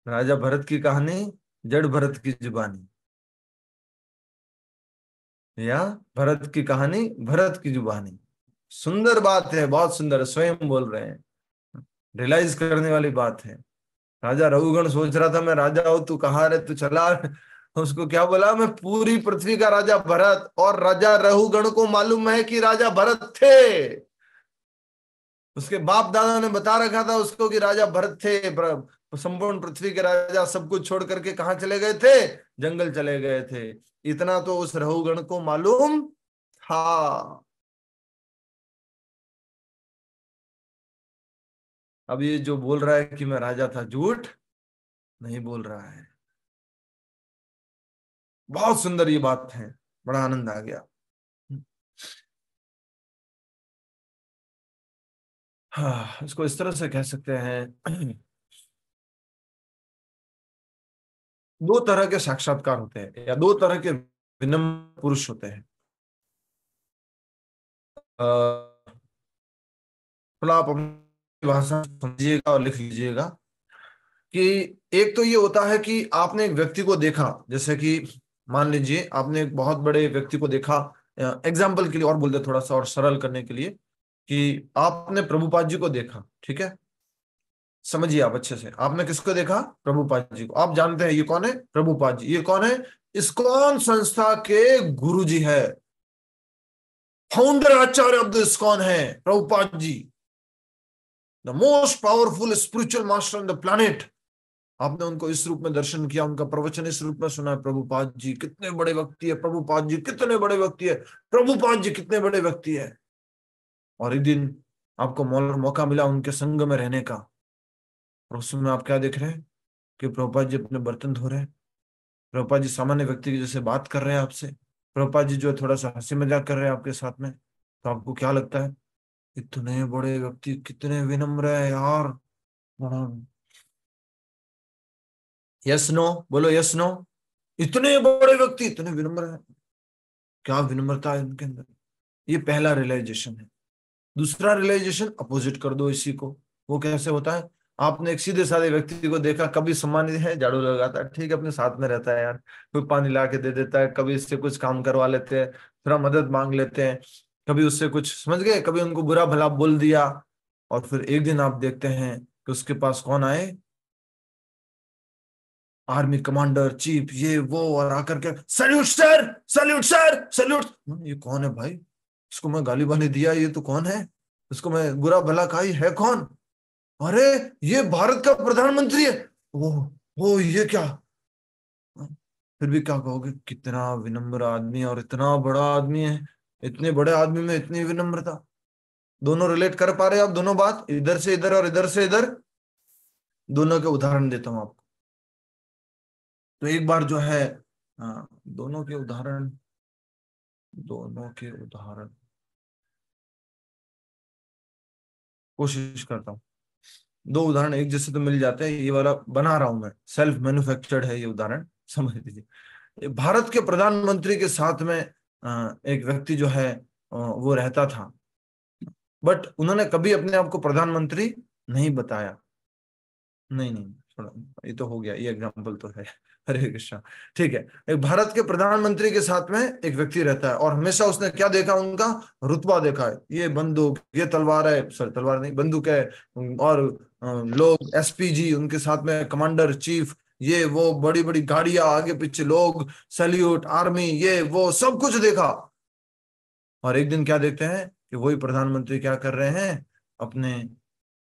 राजा भरत की कहानी, जड़ भरत की जुबानी, या भरत की कहानी, भरत की जुबानी। सुंदर बात है, बहुत सुंदर, स्वयं बोल रहे हैं, रियलाइज करने वाली बात है। राजा रघुगण सोच रहा था मैं राजा हूं, तू कहाँ रे, तू चला। उसको क्या बोला? मैं पूरी पृथ्वी का राजा भरत। और राजा रघुगण को मालूम है कि राजा भरत थे, उसके बाप दादा ने बता रखा था उसको कि राजा भरत थे। संपूर्ण पृथ्वी के राजा सब कुछ छोड़ करके कहाँ चले गए थे? जंगल चले गए थे। इतना तो उस रघुगण को मालूम था। अब ये जो बोल रहा है कि मैं राजा था, झूठ नहीं बोल रहा है। बहुत सुंदर ये बात है, बड़ा आनंद आ गया। हाँ, इसको इस तरह से कह सकते हैं, दो तरह के साक्षात्कार होते हैं, या दो तरह के विनम्र पुरुष होते हैं। आप अपनी भाषा समझिएगा और लिख लीजिएगा कि एक तो ये होता है कि आपने एक व्यक्ति को देखा, जैसे कि मान लीजिए आपने एक बहुत बड़े व्यक्ति को देखा, एग्जाम्पल के लिए और बोल दे थोड़ा सा और सरल करने के लिए, कि आपने प्रभुपाद जी को देखा। ठीक है, समझिए आप अच्छे से, आपने किसको देखा? प्रभुपाद जी को। आप जानते हैं ये कौन है? प्रभुपाद जी। ये कौन है? इस्कॉन संस्था के गुरु जी है, founder acharya of the ISKCON है Prabhupada ji, the most powerful spiritual master on the planet. आपने उनको इस रूप में दर्शन किया, उनका प्रवचन इस रूप में सुना। प्रभुपाद जी कितने बड़े व्यक्ति है, प्रभुपाद जी कितने बड़े व्यक्ति है, प्रभुपाद जी कितने बड़े व्यक्ति है। और एक दिन आपको मौका मिला उनके संग में रहने का, और उसमें आप क्या देख रहे हैं? कि प्रभुपाद जी अपने बर्तन धो रहे हैं, प्रभुपाद जी सामान्य व्यक्ति की जैसे बात कर रहे हैं आपसे, प्रभुपाद जी जो है थोड़ा सा हंसी मजाक कर रहे हैं आपके साथ में, तो आपको क्या लगता है, इतने बड़े व्यक्ति कितने विनम्र है यार। यस नो बोलो, यस नो। इतने बड़े व्यक्ति इतने विनम्र है, क्या विनम्रता है उनके अंदर। ये पहला रियलाइजेशन है। दूसरा रियलाइजेशन अपोजिट कर दो इसी को। वो कैसे होता है, आपने एक सीधे साधे व्यक्ति को देखा, कभी सम्मानित है, झाड़ू लगाता है, ठीक है, अपने साथ में रहता है यार, कोई पानी ला के दे देता है, कभी इससे कुछ काम करवा लेते हैं, थोड़ा मदद मांग लेते हैं, कभी उससे कुछ समझ गए, कभी उनको बुरा भला बोल दिया, और फिर एक दिन आप देखते हैं कि उसके पास कौन आए, आर्मी कमांडर, चीफ, ये वो, और आकर के salute sir, salute sir, salute. ये कौन है भाई, इसको मैं गाली वाली दिया, ये तो कौन है, इसको मैं बुरा भला कहा, है कौन, अरे ये भारत का प्रधानमंत्री है, वो ये क्या। फिर भी क्या कहोगे, कितना विनम्र आदमी है, और इतना बड़ा आदमी है, इतने बड़े आदमी में इतनी विनम्रता। दोनों रिलेट कर पा रहे हैं आप, दोनों बात, इधर से इधर और इधर से इधर, दोनों के उदाहरण देता हूं आपको। तो एक बार जो है, दोनों के उदाहरण कोशिश करता हूं, 2 उदाहरण एक जैसे तो मिल जाते हैं। ये वाला बना रहा हूं मैं, सेल्फ मैन्युफैक्चर्ड है ये उदाहरण, समझ लीजिए। भारत के प्रधानमंत्री के साथ में एक व्यक्ति जो है वो रहता था, बट उन्होंने कभी अपने आप को प्रधानमंत्री नहीं बताया। नहीं, थोड़ा ये तो हो गया, ये एग्जाम्पल तो है, हरे कृष्णा। ठीक है, एक भारत के प्रधानमंत्री के साथ में एक व्यक्ति रहता है, और हमेशा उसने क्या देखा, उनका रुतबा देखा है, ये बंदूक, ये तलवार है, सॉरी तलवार नहीं, बंदूक है, और लोग एसपीजी, उनके साथ में कमांडर, चीफ, ये वो, बड़ी बड़ी गाड़ियां, आगे पीछे लोग, सैल्यूट, आर्मी, ये वो सब कुछ देखा। और एक दिन क्या देखते हैं कि वही प्रधानमंत्री क्या कर रहे हैं, अपने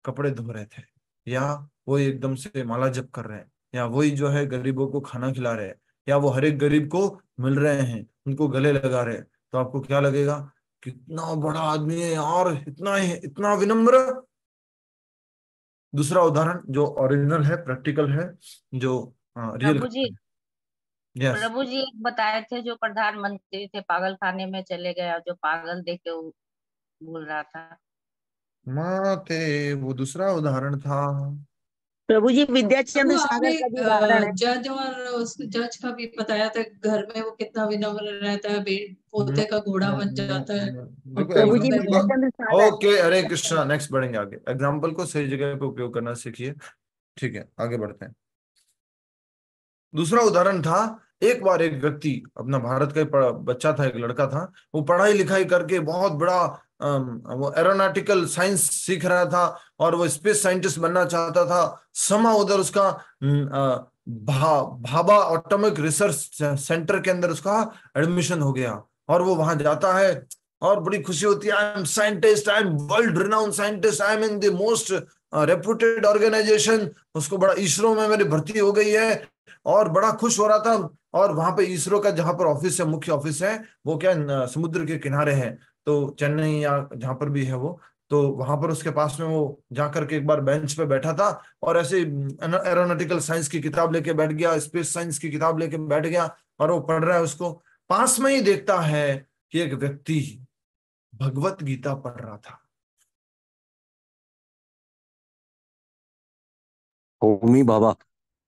कपड़े धो रहे थे, या वो एकदम से माला जप कर रहे हैं, या वही जो है गरीबों को खाना खिला रहे हैं, या वो हर एक गरीब को मिल रहे हैं, उनको गले लगा रहे हैं। तो आपको क्या लगेगा, कितना बड़ा आदमी है यार, इतना विनम्र। दूसरा उदाहरण जो ओरिजिनल है, प्रैक्टिकल है, जो रियल।
प्रभु जी,
यस,
प्रभु जी एक बताए थे जो प्रधानमंत्री थे, पागल खाने में चले गए और जो पागल देख के वो बोल रहा था।
माते, वो दूसरा उदाहरण था।
प्रभु जी विद्याचंद्र
प्रभु
सागर
आपने
का भी उदाहरण है।
जज और उस जज का भी बताया था, घर में वो कितना विनम्र रहता है, पोते का घोड़ा बन जाता है। और
देखो
प्रभु जी
कोर्ट में
विद्याचंद्र सागर।
ओके, हरे कृष्णा, नेक्स्ट बढ़ेंगे आगे। एग्जाम्पल को सही जगह पे उपयोग करना सीखिए, ठीक है, आगे बढ़ते हैं। दूसरा उदाहरण था, एक बार एक व्यक्ति, अपना भारत का बच्चा था, एक लड़का था, वो पढ़ाई लिखाई करके बहुत बड़ा वो एरोनॉटिकल साइंस सीख रहा था, और वो स्पेस साइंटिस्ट बनना चाहता था। समा उधर उसका भाभा एटॉमिक रिसर्च सेंटर के अंदर उसका एडमिशन हो गया, और वो वहां जाता है, और बड़ी खुशी होती है, I am scientist, I am world renowned scientist, I am in the most reputed organisation. उसको बड़ा, इसरो में मेरी भर्ती हो गई है, और बड़ा खुश हो रहा था। और वहां पे इसरो का जहां पर ऑफिस है, मुख्य ऑफिस है, वो क्या समुद्र के किनारे है, तो चेन्नई या जहां पर भी है वो, तो वहां पर उसके पास में वो जाकर के एक बार बेंच पे बैठा था, और ऐसे एरोनॉटिकल साइंस की किताब लेके बैठ गया, स्पेस साइंस की किताब लेके बैठ गया, और वो पढ़ रहा है। उसको पास में ही देखता है कि एक व्यक्ति भगवत गीता पढ़ रहा था।
होमी बाबा,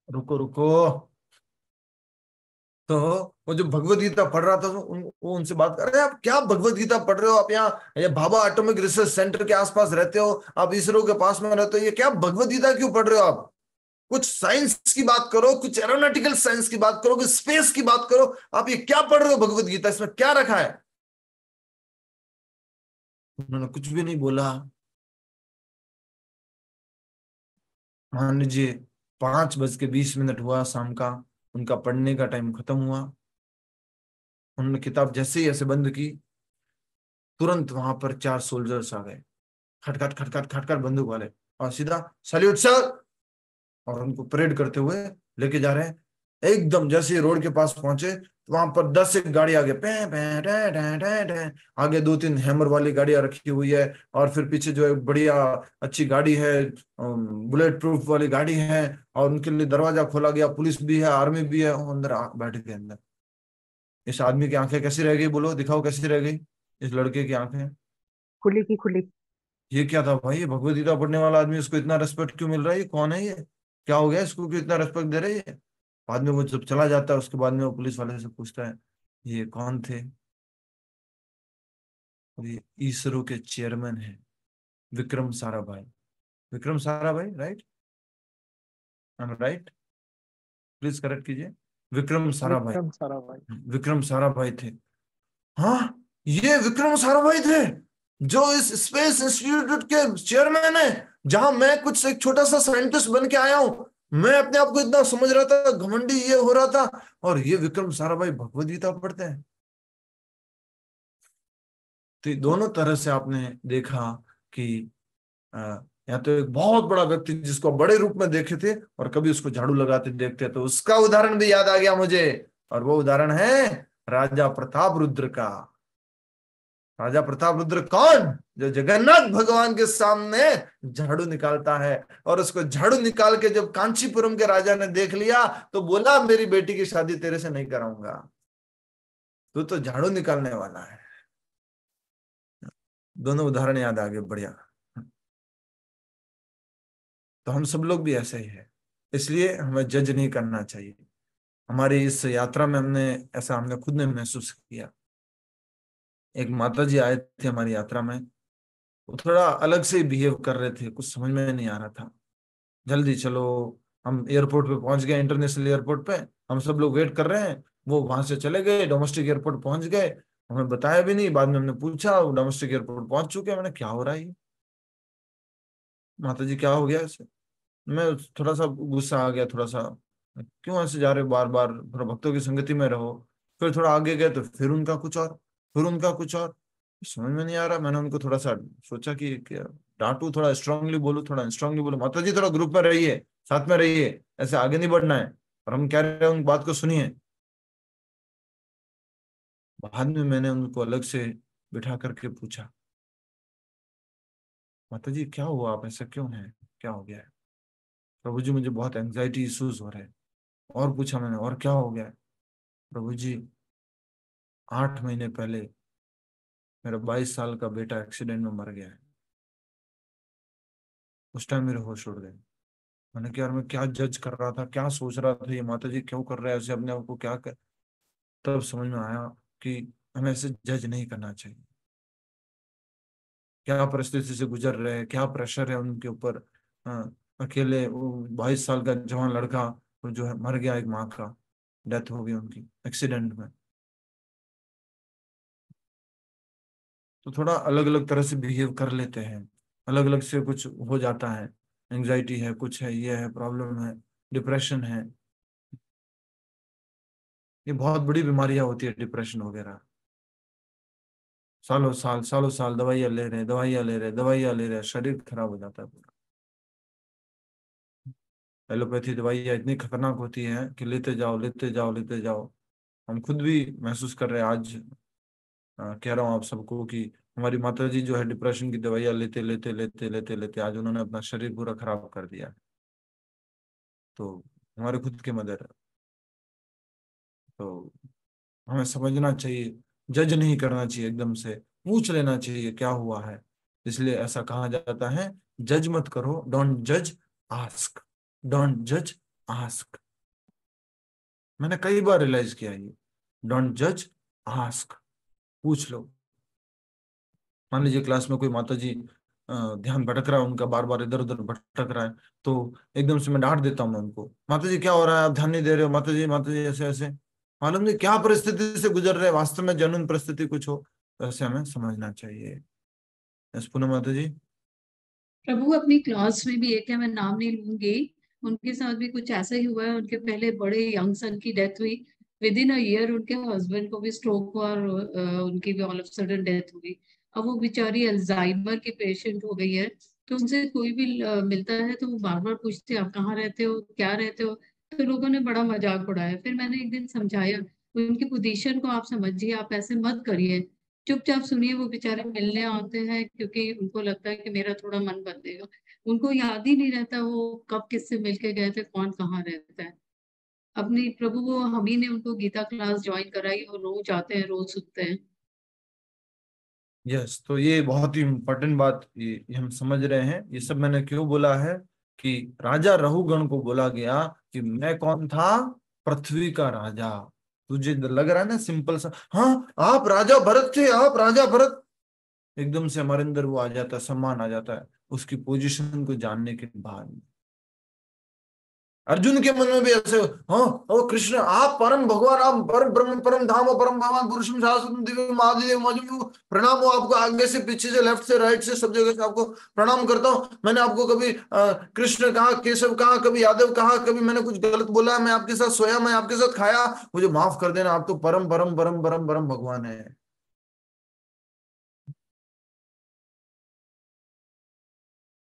रुको, तो वो जो भगवत गीता पढ़ रहा था, वो उनसे बात कर रहे हैं, आप क्या भगवत गीता पढ़ रहे हो, आप यहाँ ये भाभा एटॉमिक रिसर्च सेंटर के आसपास रहते हो, आप इसरो के पास में रहते हो, ये क्या भगवत गीता क्यों पढ़ रहे हो आप? कुछ साइंस की बात करो, कुछ एरोनॉटिकल साइंस की बात करो, कुछ स्पेस की बात करो, आप ये क्या पढ़ रहे हो भगवत गीता, इसमें क्या रखा है? उन्होंने कुछ भी नहीं बोला। मान लीजिए 5:20 हुआ शाम का, उनका पढ़ने का टाइम खत्म हुआ, उन्होंने किताब जैसे ही ऐसे बंद की, तुरंत वहां पर 4 सोल्जर्स आ गए, खटखट खटखट खटखट बंदूक वाले, और सीधा सैल्यूट सर, और उनको परेड करते हुए लेके जा रहे हैं। एकदम जैसे रोड के पास पहुंचे तो वहां पर 10 एक गाड़ी आगे पे आगे 2-3 हैमर वाली गाड़ियां रखी हुई है, और फिर पीछे जो है बढ़िया अच्छी गाड़ी है, बुलेट प्रूफ वाली गाड़ी है, और उनके लिए दरवाजा खोला गया, पुलिस भी है, आर्मी भी है, वो अंदर बैठ के अंदर। इस आदमी की आंखें कैसी रह गई, बोलो दिखाओ कैसी रह गई इस लड़के की आंखें?
खुली की खुली।
ये क्या था भाई, ये भगवद गीता पढ़ने वाला आदमी, इसको इतना रेस्पेक्ट क्यों मिल रहा है? ये कौन है? ये क्या हो गया, इसको क्यों इतना रेस्पेक्ट दे रहे हैं? बाद में वो जब चला जाता है उसके बाद में वो पुलिस वाले से पूछता है ये कौन थे, और ये इसरो के चेयरमैन है Vikram Sarabhai. Vikram Sarabhai, right? Right, please correct कीजिए। विक्रम साराभाई, विक्रम साराभाई थे। हाँ, ये विक्रम साराभाई थे जो इस स्पेस इंस्टीट्यूट के चेयरमैन है, जहां मैं कुछ एक छोटा सा साइंटिस्ट बन के आया हूं। मैं अपने आप को इतना समझ रहा था, घमंडी ये हो रहा था, और ये विक्रम साराभाई भगवद गीता पढ़ते हैं। तो दोनों तरह से आपने देखा कि या तो एक बहुत बड़ा व्यक्ति जिसको बड़े रूप में देखे थे और कभी उसको झाड़ू लगाते देखते, तो उसका उदाहरण भी याद आ गया मुझे, और वो उदाहरण है राजा प्रताप रुद्र का। राजा प्रताप रुद्र कौन? जो जगन्नाथ भगवान के सामने झाड़ू निकालता है, और उसको झाड़ू निकाल के जब कांचीपुरम के राजा ने देख लिया तो बोला मेरी बेटी की शादी तेरे से नहीं कराऊंगा, तू तो झाड़ू निकालने वाला है। दोनों उदाहरण याद आ गए, बढ़िया। तो हम सब लोग भी ऐसे ही है, इसलिए हमें जज नहीं करना चाहिए। हमारी इस यात्रा में हमने खुद ने महसूस किया। एक माता जी आए थे हमारी यात्रा में, वो थोड़ा अलग से बिहेव कर रहे थे, कुछ समझ में नहीं आ रहा था। जल्दी चलो, हम एयरपोर्ट पे पहुंच गए, इंटरनेशनल एयरपोर्ट पे हम सब लोग वेट कर रहे हैं। वो वहां से चले गए, डोमेस्टिक एयरपोर्ट पहुंच गए, हमें बताया भी नहीं। बाद में हमने पूछा, वो डोमेस्टिक एयरपोर्ट पहुंच चुके हैं। मैंने क्या हो रहा है, माता जी क्या हो गया ऐसे? मैं थोड़ा सा गुस्सा आ गया, थोड़ा सा क्यों ऐसे जा रहे हो बार बार, थोड़ा भक्तों की संगति में रहो। फिर थोड़ा आगे गए तो फिर उनका कुछ और, फिर उनका कुछ और, समझ में नहीं आ रहा। मैंने उनको थोड़ा सा सोचा कि डांटू, थोड़ा स्ट्रांगली बोलूं, थोड़ा स्ट्रांगली बोलूं, माता जी थोड़ा ग्रुप में रहिए, साथ में रहिए, ऐसे आगे नहीं बढ़ना है, और हम कह रहे हैं उन बात को सुनिए। बाद में मैंने उनको अलग से बिठा करके पूछा, माता जी क्या हुआ, आप ऐसा क्यों है, क्या हो गया है? प्रभु जी मुझे बहुत एंजाइटी इश्यूज हो रहे हैं। और पूछा मैंने, और क्या हो गया है? प्रभु जी 8 महीने पहले मेरा 22 साल का बेटा एक्सीडेंट में मर गया है। उस टाइम मेरे होश उड़ गए। मैंने कहा यार मैं क्या जज कर रहा था, क्या सोच रहा था, ये माता जी क्यों कर रहे हैं ऐसे अपने आप को, क्या कर। तब समझ में आया कि हमें ऐसे जज नहीं करना चाहिए। क्या परिस्थिति से गुजर रहे हैं, क्या प्रेशर है उनके ऊपर। अकेले वो 22 साल का जवान लड़का वो जो है मर गया, एक माँ का डेथ हो गई उनकी एक्सीडेंट में। तो थोड़ा अलग अलग तरह से बिहेव कर लेते हैं, अलग अलग से कुछ हो जाता है, एंजाइटी है, कुछ है, ये है, प्रॉब्लम है, डिप्रेशन है। ये बहुत बड़ी बीमारियां होती है डिप्रेशन वगैरह। सालों साल दवाइयां ले रहे, दवाइयां ले रहे, दवाइयां ले रहे, शरीर खराब हो जाता है पूरा। एलोपैथी दवाइयां इतनी खतरनाक होती है कि लेते जाओ लेते जाओ लेते जाओ। हम खुद भी महसूस कर रहे हैं आज। कह रहा हूँ आप सबको कि हमारी माता जी जो है डिप्रेशन की दवाइयां लेते लेते लेते लेते लेते आज उन्होंने अपना शरीर पूरा खराब कर दिया। तो हमारे खुद के मदर, तो हमें समझना चाहिए, जज नहीं करना चाहिए, एकदम से पूछ लेना चाहिए क्या हुआ है। इसलिए ऐसा कहा जाता है, जज मत करो, डोंट जज आस्क, डोंट जज आस्क। मैंने कई बार रियलाइज किया ये, डोंट जज आस्क, पूछ लो। मान लीजिए क्लास में कोई माता जी ध्यान भटक रहा है उनका, बार बार इधर उधर भटक रहा है, तो एकदम से मैं डांट देता हूँ मैं उनको, माता जी क्या हो रहा है, आप ध्यान नहीं दे रहे हो, माता जी ऐसे ऐसे। मालूम नहीं क्या परिस्थिति से गुजर रहे, वास्तव में जनून परिस्थिति कुछ हो, तो ऐसे हमें समझना चाहिए। पूनम माता जी।
प्रभु अपनी क्लास में भी एक है, मैं नाम नहीं लूंगी, उनके साथ भी कुछ ऐसा ही हुआ है। उनके पहले बड़े यंग सन की डेथ हुई, विद इन अ ईयर उनके हस्बैंड को भी स्ट्रोक हुआ और उनकी भी ऑल ऑफ सडन डेथ हो गई। अब वो बेचारी अल्जाइमर की पेशेंट हो गई है। तो उनसे कोई भी मिलता है तो वो बार बार पूछते हैं आप कहाँ रहते हो, क्या रहते हो। तो लोगों ने बड़ा मजाक उड़ाया। फिर मैंने एक दिन समझाया, उनकी पोजीशन को आप समझिए, आप ऐसे मत करिए, चुपचाप सुनिए। वो बेचारे मिलने आते हैं क्योंकि उनको लगता है कि मेरा थोड़ा मन बदलेगा। उनको याद ही नहीं रहता वो कब किससे मिलके गए थे, कौन कहाँ रहता है। अपनी प्रभु वो हम ही ने उनको गीता क्लास ज्वाइन कराई और रोज आते हैं, रोज सुनते हैं।
यस, तो ये बहुत ही इम्पोर्टेंट बात ये हम समझ रहे हैं। ये सब मैंने क्यों बोला है कि राजा रहुगण को बोला गया कि मैं कौन था, पृथ्वी का राजा। तुझे लग रहा है ना सिंपल सा, हाँ आप राजा भरत थे, आप राजा भरत, एकदम से हमारे अंदर वो आ जाता है, सम्मान आ जाता है उसकी पोजीशन को जानने के बाद। अर्जुन के मन में भी ऐसे, हाँ ओ कृष्ण आप परम भगवान, आप परम ब्रह्म परम धाम और परम भगवान पुरुषम शाश्वतम दिव्य महादेव मजू, प्रणाम हो आपको, आगे से पीछे से लेफ्ट से राइट से सब जगह से आपको प्रणाम करता हूँ। मैंने आपको कभी कृष्ण कहा, केशव कहा, कभी यादव कहा, कभी मैंने कुछ गलत बोला, मैं आपके साथ सोया, मैं आपके साथ खाया, मुझे माफ कर देना, आप तो परम परम परम परम परम भगवान है।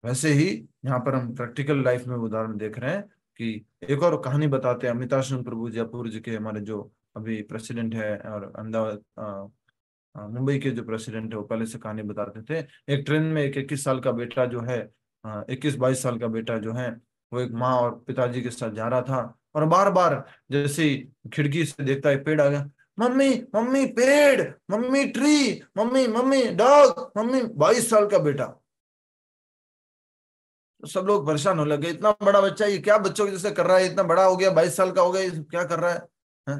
वैसे ही यहाँ पर हम प्रैक्टिकल लाइफ में उदाहरण देख रहे हैं कि एक और कहानी बताते हैं। अमिताभ सिंह प्रभु जी, अपूर्व जी के, हमारे जो अभी प्रेसिडेंट है, और अहमदाबाद मुंबई के जो प्रेसिडेंट है, वो पहले से कहानी बताते थे। एक ट्रेन में एक 21 साल का बेटा जो है, 21-22 साल का बेटा जो है, वो एक माँ और पिताजी के साथ जा रहा था, और बार बार जैसे ही खिड़की से देखता है पेड़ आ गया, मम्मी मम्मी पेड़, mummy tree, mummy mummy dog, mummy. 22 साल का बेटा। तो सब लोग परेशान होने लगे, इतना बड़ा बच्चा ये क्या बच्चों के जैसे कर रहा है, इतना बड़ा हो गया, 22 साल का हो गया, ये क्या कर रहा है?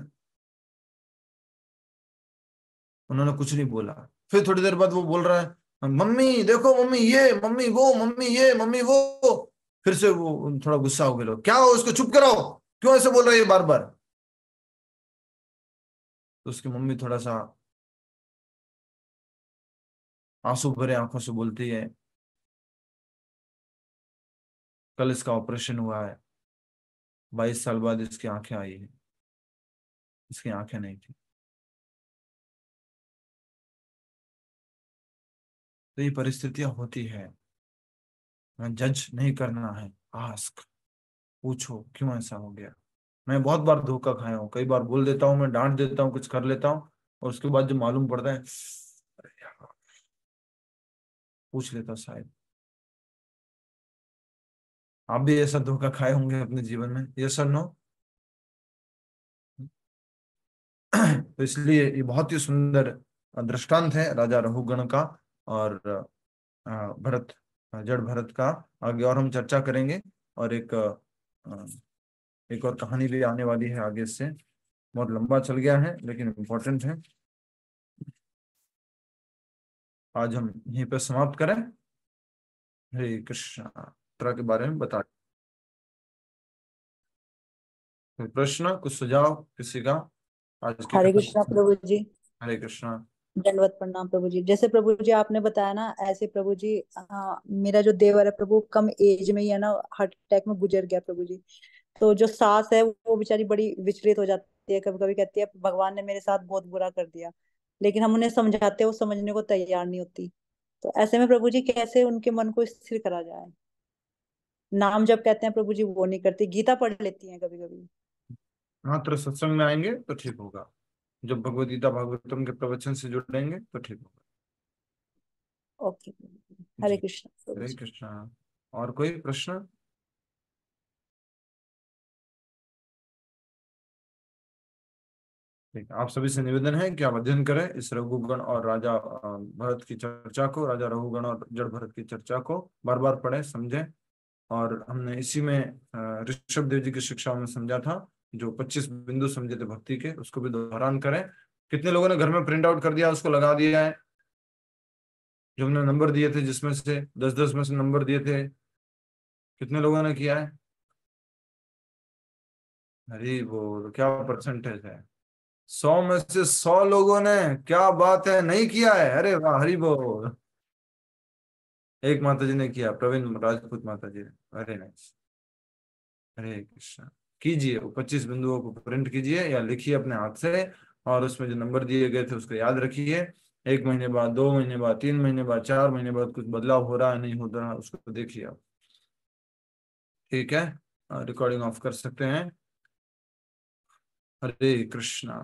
उन्होंने कुछ नहीं बोला। फिर थोड़ी देर बाद वो बोल रहा है, मम्मी देखो, मम्मी ये, मम्मी वो, मम्मी ये, मम्मी वो। फिर से वो थोड़ा गुस्सा हो गया, क्या हो, उसको चुप कराओ, क्यों ऐसे बोल रहा है ये बार बार? तो उसकी मम्मी थोड़ा सा आंसू भरे आंखों से बोलती है, कल इसका ऑपरेशन हुआ है, 22 साल बाद इसकी आंखें आई है, इसकी आंखें नहीं थी। तो ये परिस्थितियां होती है, जज नहीं करना है, आस्क, पूछो क्यों ऐसा हो गया। मैं बहुत बार धोखा खाया हूँ, कई बार बोल देता हूँ, मैं डांट देता हूँ, कुछ कर लेता हूँ, और उसके बाद जो मालूम पड़ता है, अरे यार, पूछ लेता शायद। आप भी ऐसा धोखा खाए होंगे अपने जीवन में, ये सर नो? तो इसलिए ये बहुत ही सुंदर दृष्टांत है राजा रहुगण का और भरत, जड़ भरत का। आगे और हम चर्चा करेंगे, और एक और कहानी भी आने वाली है आगे से। बहुत लंबा चल गया है लेकिन इम्पोर्टेंट है। आज हम यहीं पर समाप्त करें। हरे कृष्ण। तरह के बारे में बता, कोई प्रश्न, कुछ सुझाव किसी का आज के?
हरे कृष्णा प्रभु जी।
हरे कृष्णा।
दंडवत प्रणाम प्रभु जी। जैसे प्रभु जी आपने बताया ना, ऐसे प्रभु जी मेरा जो देवर है प्रभु, कम एज में ही है ना हार्ट अटैक में गुजर गया प्रभु जी। तो जो सास है वो बेचारी बड़ी विचलित हो जाती है, कभी कभी कहती है भगवान ने मेरे साथ बहुत बुरा कर दिया, लेकिन हम उन्हें समझाते वो समझने को तैयार नहीं होती। तो ऐसे में प्रभु जी कैसे उनके मन को स्थिर करा जाए? नाम जब कहते हैं प्रभु जी वो नहीं करती, गीता पढ़ लेती हैं कभी कभी।
मात्र सत्संग में आएंगे तो ठीक होगा, जब भगवद गीता भागवतम के प्रवचन से जुड़ेंगे तो ठीक होगा।
ओके, हरे कृष्ण।
हरे कृष्णा। और कोई प्रश्न? ठीक, आप सभी से निवेदन है कि आप अध्ययन करें इस रघुगण और राजा भरत की चर्चा को, राजा रघुगण और जड़ भरत की चर्चा को बार बार पढ़ें, समझें। और हमने इसी में ऋषभ देव जी की शिक्षाओं में समझा था, जो 25 बिंदु समझे थे भक्ति के, उसको भी दोहरान करें। कितने लोगों ने घर में प्रिंट आउट कर दिया, उसको लगा दिया है? जो हमने नंबर दिए थे, जिसमें से 10-10 में से नंबर दिए थे, कितने लोगों ने किया है? अरे वो क्या परसेंटेज है? 100 में से 100 लोगों ने, क्या बात है, नहीं किया है? अरे वाह, हरि बोल। एक माता जी ने किया, प्रवीण राजपूत माता जी ने, अरे नाइस। हरे कृष्ण। कीजिए, वो 25 बिंदुओं को प्रिंट कीजिए या लिखिए अपने हाथ से, और उसमें जो नंबर दिए गए थे उसको याद रखिए। 1 महीने बाद, 2 महीने बाद, 3 महीने बाद, 4 महीने बाद कुछ बदलाव हो रहा है नहीं हो रहा, उसको देखिए आप। ठीक है, रिकॉर्डिंग ऑफ कर सकते हैं। हरे कृष्णा।